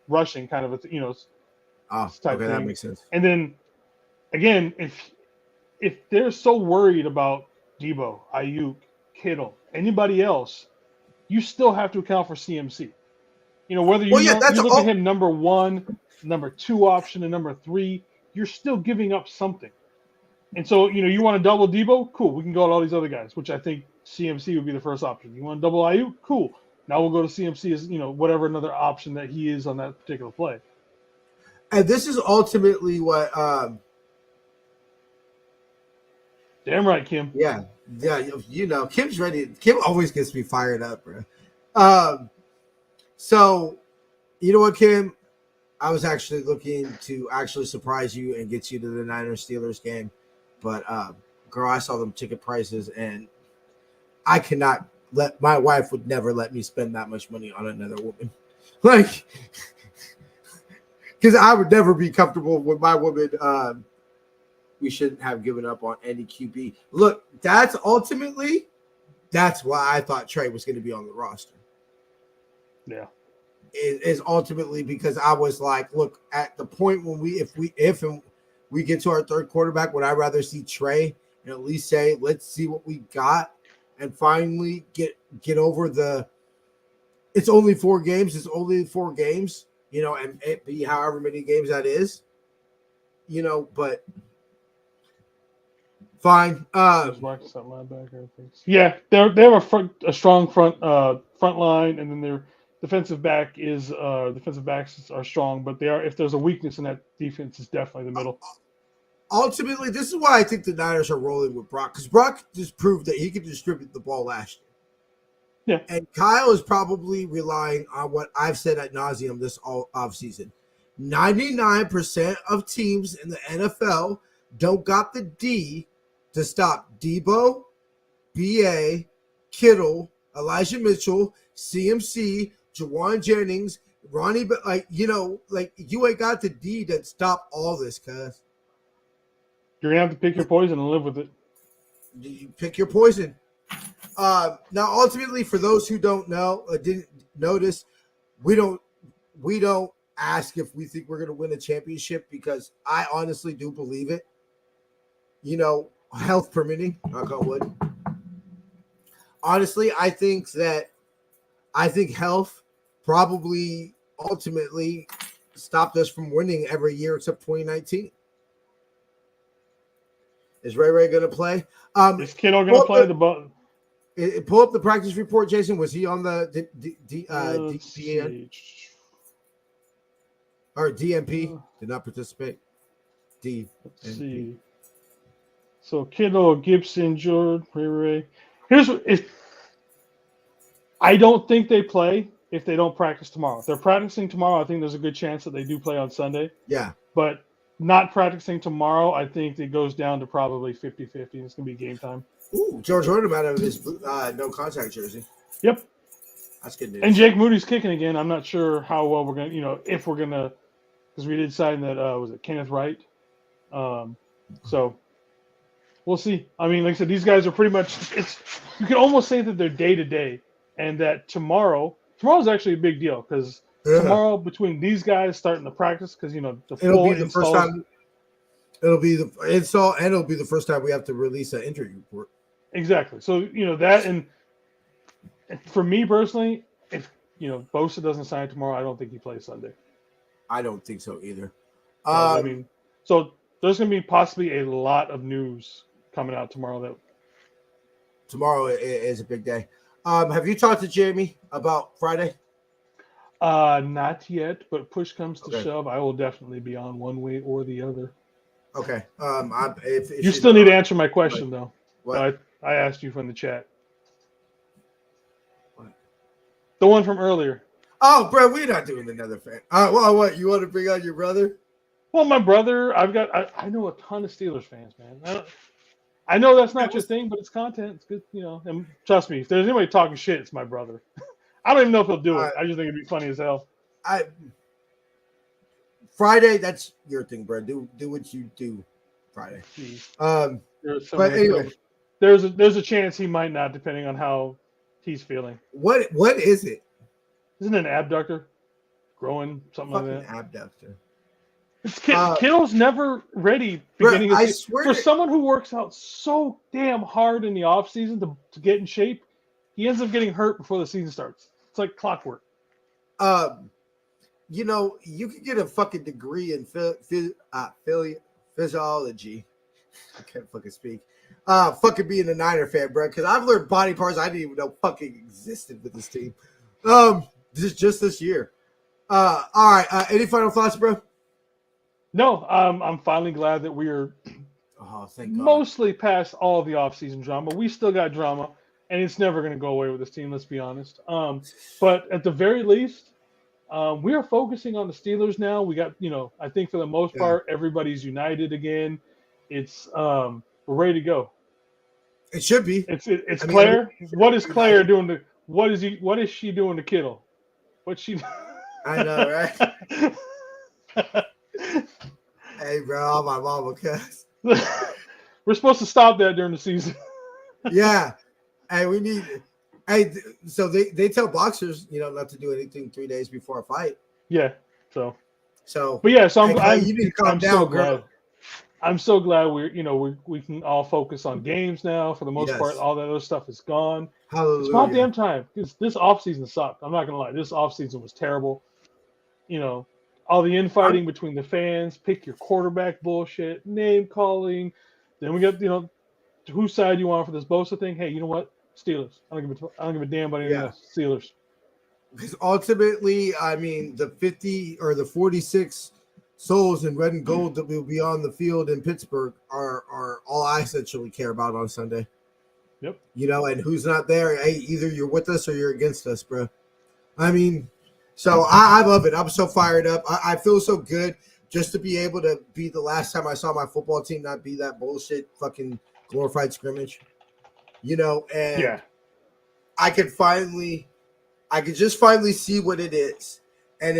rushing kind of okay, type that thing. makes sense. And then again, if they're so worried about Debo, Ayuk, Kittle, anybody else, you still have to account for CMC. Whether you look at him number 1, number 2 option, and number 3, you're still giving up something. And so, you want to double Debo? Cool. We can go to all these other guys, which I think CMC would be the first option. You want to double Ayuk? Cool. Now we'll go to CMC as, whatever another option that he is on that particular play. And this is ultimately what damn right, Kim. Yeah, Kim's ready. Kim always gets me fired up, bro. So, you know what, Kim? I was actually looking to actually surprise you and get you to the Niners-Steelers game. But, girl, I saw them ticket prices, and I cannot my wife would never let me spend that much money on another woman. Like, because I would never be comfortable with my woman. We shouldn't have given up on any QB. Look, that's why I thought Trey was going to be on the roster. Yeah. Is ultimately because I was like, look, at the point when if we get to our third quarterback, would I rather see Trey and at least say, let's see what we got and finally get over it's only 4 games. It's only 4 games, and it be however many games that is, but fine. Yeah, they have a strong front line, and then their defensive backs are strong, but if there's a weakness in that defense, it's definitely the middle. Ultimately, this is why I think the Niners are rolling with Brock, because Brock just proved that he could distribute the ball last year. Yeah. And Kyle is probably relying on what I've said ad nauseum this all offseason. 99% of teams in the NFL don't got the D to stop Debo, BA, Kittle, Elijah Mitchell, CMC, Jawan Jennings, Ronnie, but you ain't got the D to stop all this, cuz. You're gonna have to pick your poison and live with it. You pick your poison. Now, ultimately, for those who don't know, didn't notice, we don't ask if we think we're going to win a championship because I honestly do believe it. Health permitting, knock on wood. Honestly, I think health probably ultimately stopped us from winning every year except 2019. Is Ray going to play? Is Kittle going to play the button? Pull up the practice report, Jason. Was he on the DPN or DMP? Did not participate. Let's see. So Kittle, Gibson, Jordan, Ray. I don't think they play if they don't practice tomorrow. If they're practicing tomorrow, I think there's a good chance that they do play on Sunday. Yeah. But not practicing tomorrow, I think it goes down to probably 50-50. It's going to be game time. Ooh, George Horton out of his no contact jersey. Yep. That's good news. And Jake Moody's kicking again. I'm not sure how well we're going to, if we're going to, because we did sign that, was it Kenneth Wright? So we'll see. I mean, like I said, these guys are pretty much, you can almost say that they're day to day, and that tomorrow's actually a big deal because tomorrow between these guys starting the practice, because, it'll be the first time. It'll be the install, and it'll be the first time we have to release an injury report. Exactly. So, that, and for me personally, if, Bosa doesn't sign tomorrow, I don't think he plays Sunday. I don't think so either. I mean, so there's going to be possibly a lot of news coming out tomorrow. Tomorrow is a big day. Have you talked to Jamie about Friday? Not yet, but push comes to Okay. shove, I will definitely be on one way or the other. Okay. If You still need to answer my question, though. What? I asked you from the chat. What? The one from earlier. Oh, bro, we're not doing another fan. Well, what, you want to bring on your brother? Well, my brother, I know a ton of Steelers fans, man. I know that's not your thing, but it's content. It's good, And trust me, if there's anybody talking shit, it's my brother. I don't even know if he'll do it. I just think it'd be funny as hell. Friday, that's your thing, bro. Do what you do Friday. But anyway, there's a chance he might not, depending on how he's feeling. what is it? Isn't it an abductor growing something Fucking like that? abductor. Kittle's never ready beginning of I season. swear For to- someone who works out so damn hard in the offseason to get in shape, he ends up getting hurt before the season starts. It's like clockwork. You could get a fucking degree in physiology. I can't fucking speak. Fucking being a Niner fan, bro, because I've learned body parts I didn't even know fucking existed with this team. Just this year. All right. Any final thoughts, bro? No, I'm finally glad that we are Thank God. mostly past all of the offseason drama. We still got drama, and it's never going to go away with this team, let's be honest. But at the very least, we are focusing on the Steelers now. We got, I think for the most part, everybody's united again. It's we're ready to go. It should be. It's Claire. What is Claire doing to what is she doing to Kittle? What's she I know, right? Hey, bro, all my mama cuss. We're supposed to stop that during the season. Yeah. Hey, we need. Hey, so they tell boxers, not to do anything 3 days before a fight. Yeah. So. But yeah. So you need to calm down, so girl. glad. I'm so glad we can all focus on games now. For the most part, all that other stuff is gone. Hallelujah. It's about damn time. This offseason sucked. I'm not gonna lie. This offseason was terrible. All the infighting between the fans, pick your quarterback bullshit, name calling. Then we got, whose side you want for this Bosa thing. Hey, you know what? Steelers. I don't give a damn about anything else. Steelers. Because ultimately, I mean, the 50 or the 46 souls in red and gold that will be on the field in Pittsburgh are all I essentially care about on Sunday. Yep. And who's not there? Hey, either you're with us or you're against us, bro. I mean, so I love it. I'm so fired up. I feel so good just to be able to be the last time I saw my football team not be that bullshit fucking glorified scrimmage. And I could just finally see what it is. And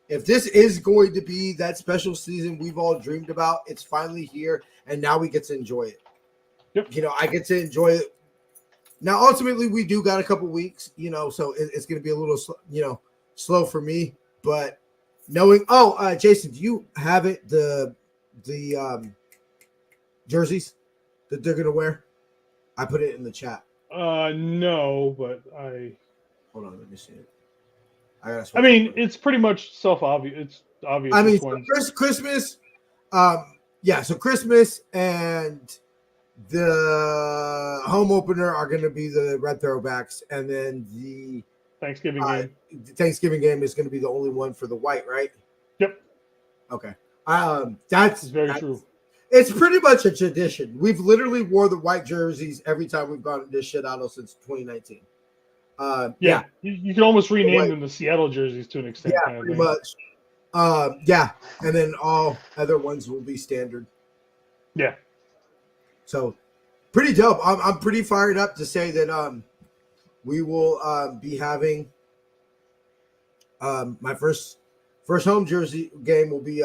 if this is going to be that special season we've all dreamed about, it's finally here, and now we get to enjoy it. Yep. I get to enjoy it. Now, ultimately, we do got a couple weeks, so it's going to be a little, slow for me. But knowing, Jason, do you have it the jerseys that they're going to wear? I put it in the chat. No, but Hold on, let me see it. It's pretty much self-obvious. It's obvious. So Christmas, so Christmas and the home opener are going to be the red throwbacks, and then the Thanksgiving game is going to be the only one for the white, right? Yep. Okay. That's very true. It's pretty much a tradition. We've literally wore the white jerseys every time we've gone to this shit out since 2019. You can almost rename them the Seattle jerseys to an extent. Yeah, pretty much. Yeah, and then all other ones will be standard. Yeah. So pretty dope. I'm pretty fired up to say that we will be having my first home jersey game will be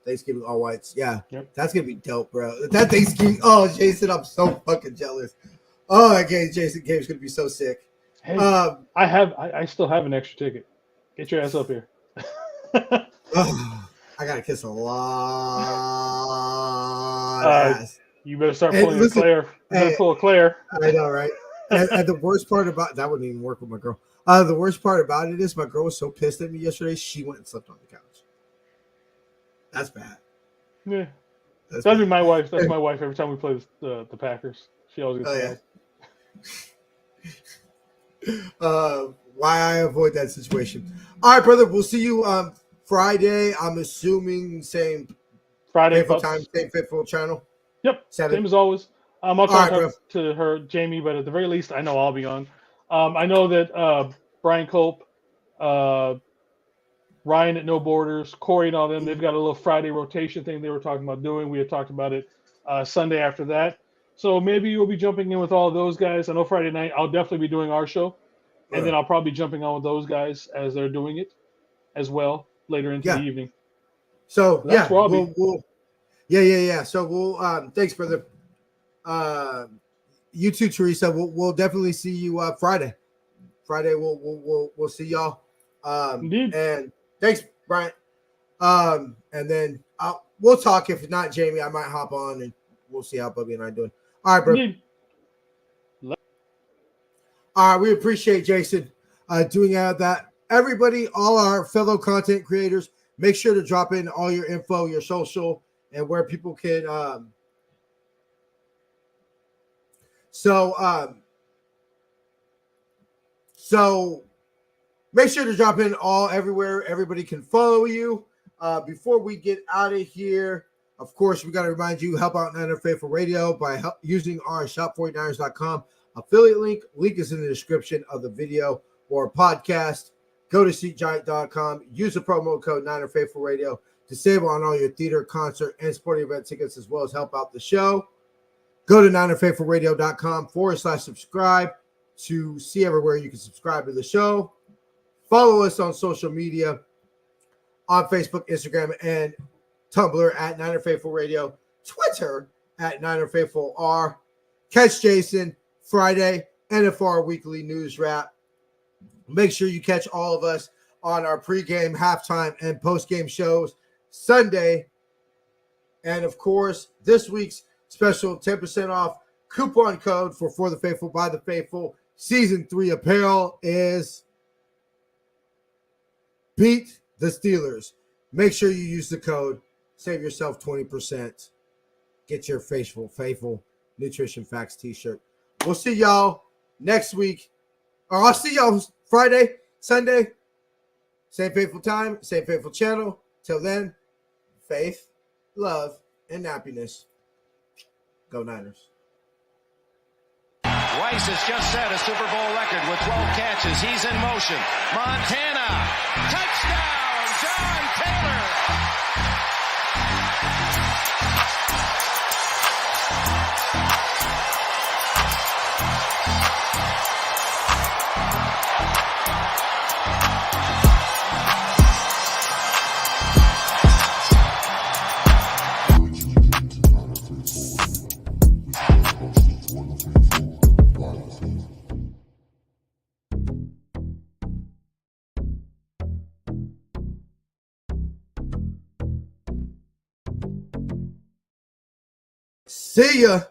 Thanksgiving all whites. Yeah, Yep. That's gonna be dope, bro. That Thanksgiving. Oh, Jason, I'm so fucking jealous. Oh, that game, Jason game's gonna be so sick. Hey, I still have an extra ticket. Get your ass up here. Oh, I gotta kiss a lot of ass. You better start Hey, pulling listen, a Claire. You better pull a Claire. I know, right? And the worst part about that wouldn't even work with my girl. The worst part about it is my girl was so pissed at me yesterday. She went and slept on the couch. That's bad. Yeah. That's That'd be bad. my wife. That's my wife every time we play the Packers. She always gets Why I avoid that situation. All right, brother. We'll see you Friday. I'm assuming same Friday faithful time, same faithful channel. Yep. 7. Same as always. I'll try All right, to talk to her, Jamie, but at the very least, I know I'll be on. I know that Brian Cope, Ryan at No Borders, Corey and all them, they've got a little Friday rotation thing they were talking about doing. We had talked about it Sunday after that. So maybe you'll be jumping in with all of those guys. I know Friday night I'll definitely be doing our show. And then I'll probably be jumping on with those guys as they're doing it as well later into the evening. So that's we'll So we'll thanks, brother. You too, Teresa. We'll definitely see you Friday. Friday we'll see y'all. Indeed. And thanks, Brian. And then we'll talk. If not, Jamie, I might hop on and we'll see how Bubby and I are doing. All right, bro. Indeed. All right, we appreciate Jason doing that. Everybody, all our fellow content creators, make sure to drop in all your info, your social, and where people can. So make sure to drop in everywhere. Everybody can follow you. Before we get out of here, of course, we got to remind you, help out Niner Faithful Radio by using our shop49ers.com affiliate link. Link is in the description of the video or podcast. Go to SeatGiant.com. Use the promo code Niner Faithful Radio to save on all your theater, concert, and sporting event tickets, as well as help out the show. Go to NinerFaithfulRadio.com/subscribe to see everywhere you can subscribe to the show. Follow us on social media on Facebook, Instagram, and Tumblr at Niner Faithful Radio, Twitter at Niner Faithful R. Catch Jason Friday, NFR Weekly News Wrap. Make sure you catch all of us on our pregame, halftime, and postgame shows Sunday. And of course, this week's special 10% off coupon code for the Faithful by the Faithful Season 3 apparel is Beat the Steelers. Make sure you use the code. Save yourself 20%. Get your Faithful Nutrition Facts t-shirt. We'll see y'all next week. Or I'll see y'all Friday, Sunday. Same faithful time, same faithful channel. Till then, faith, love, and happiness. Go Niners. Rice has just set a Super Bowl record with 12 catches. He's in motion. Montana. Touchdown, John Taylor. See ya.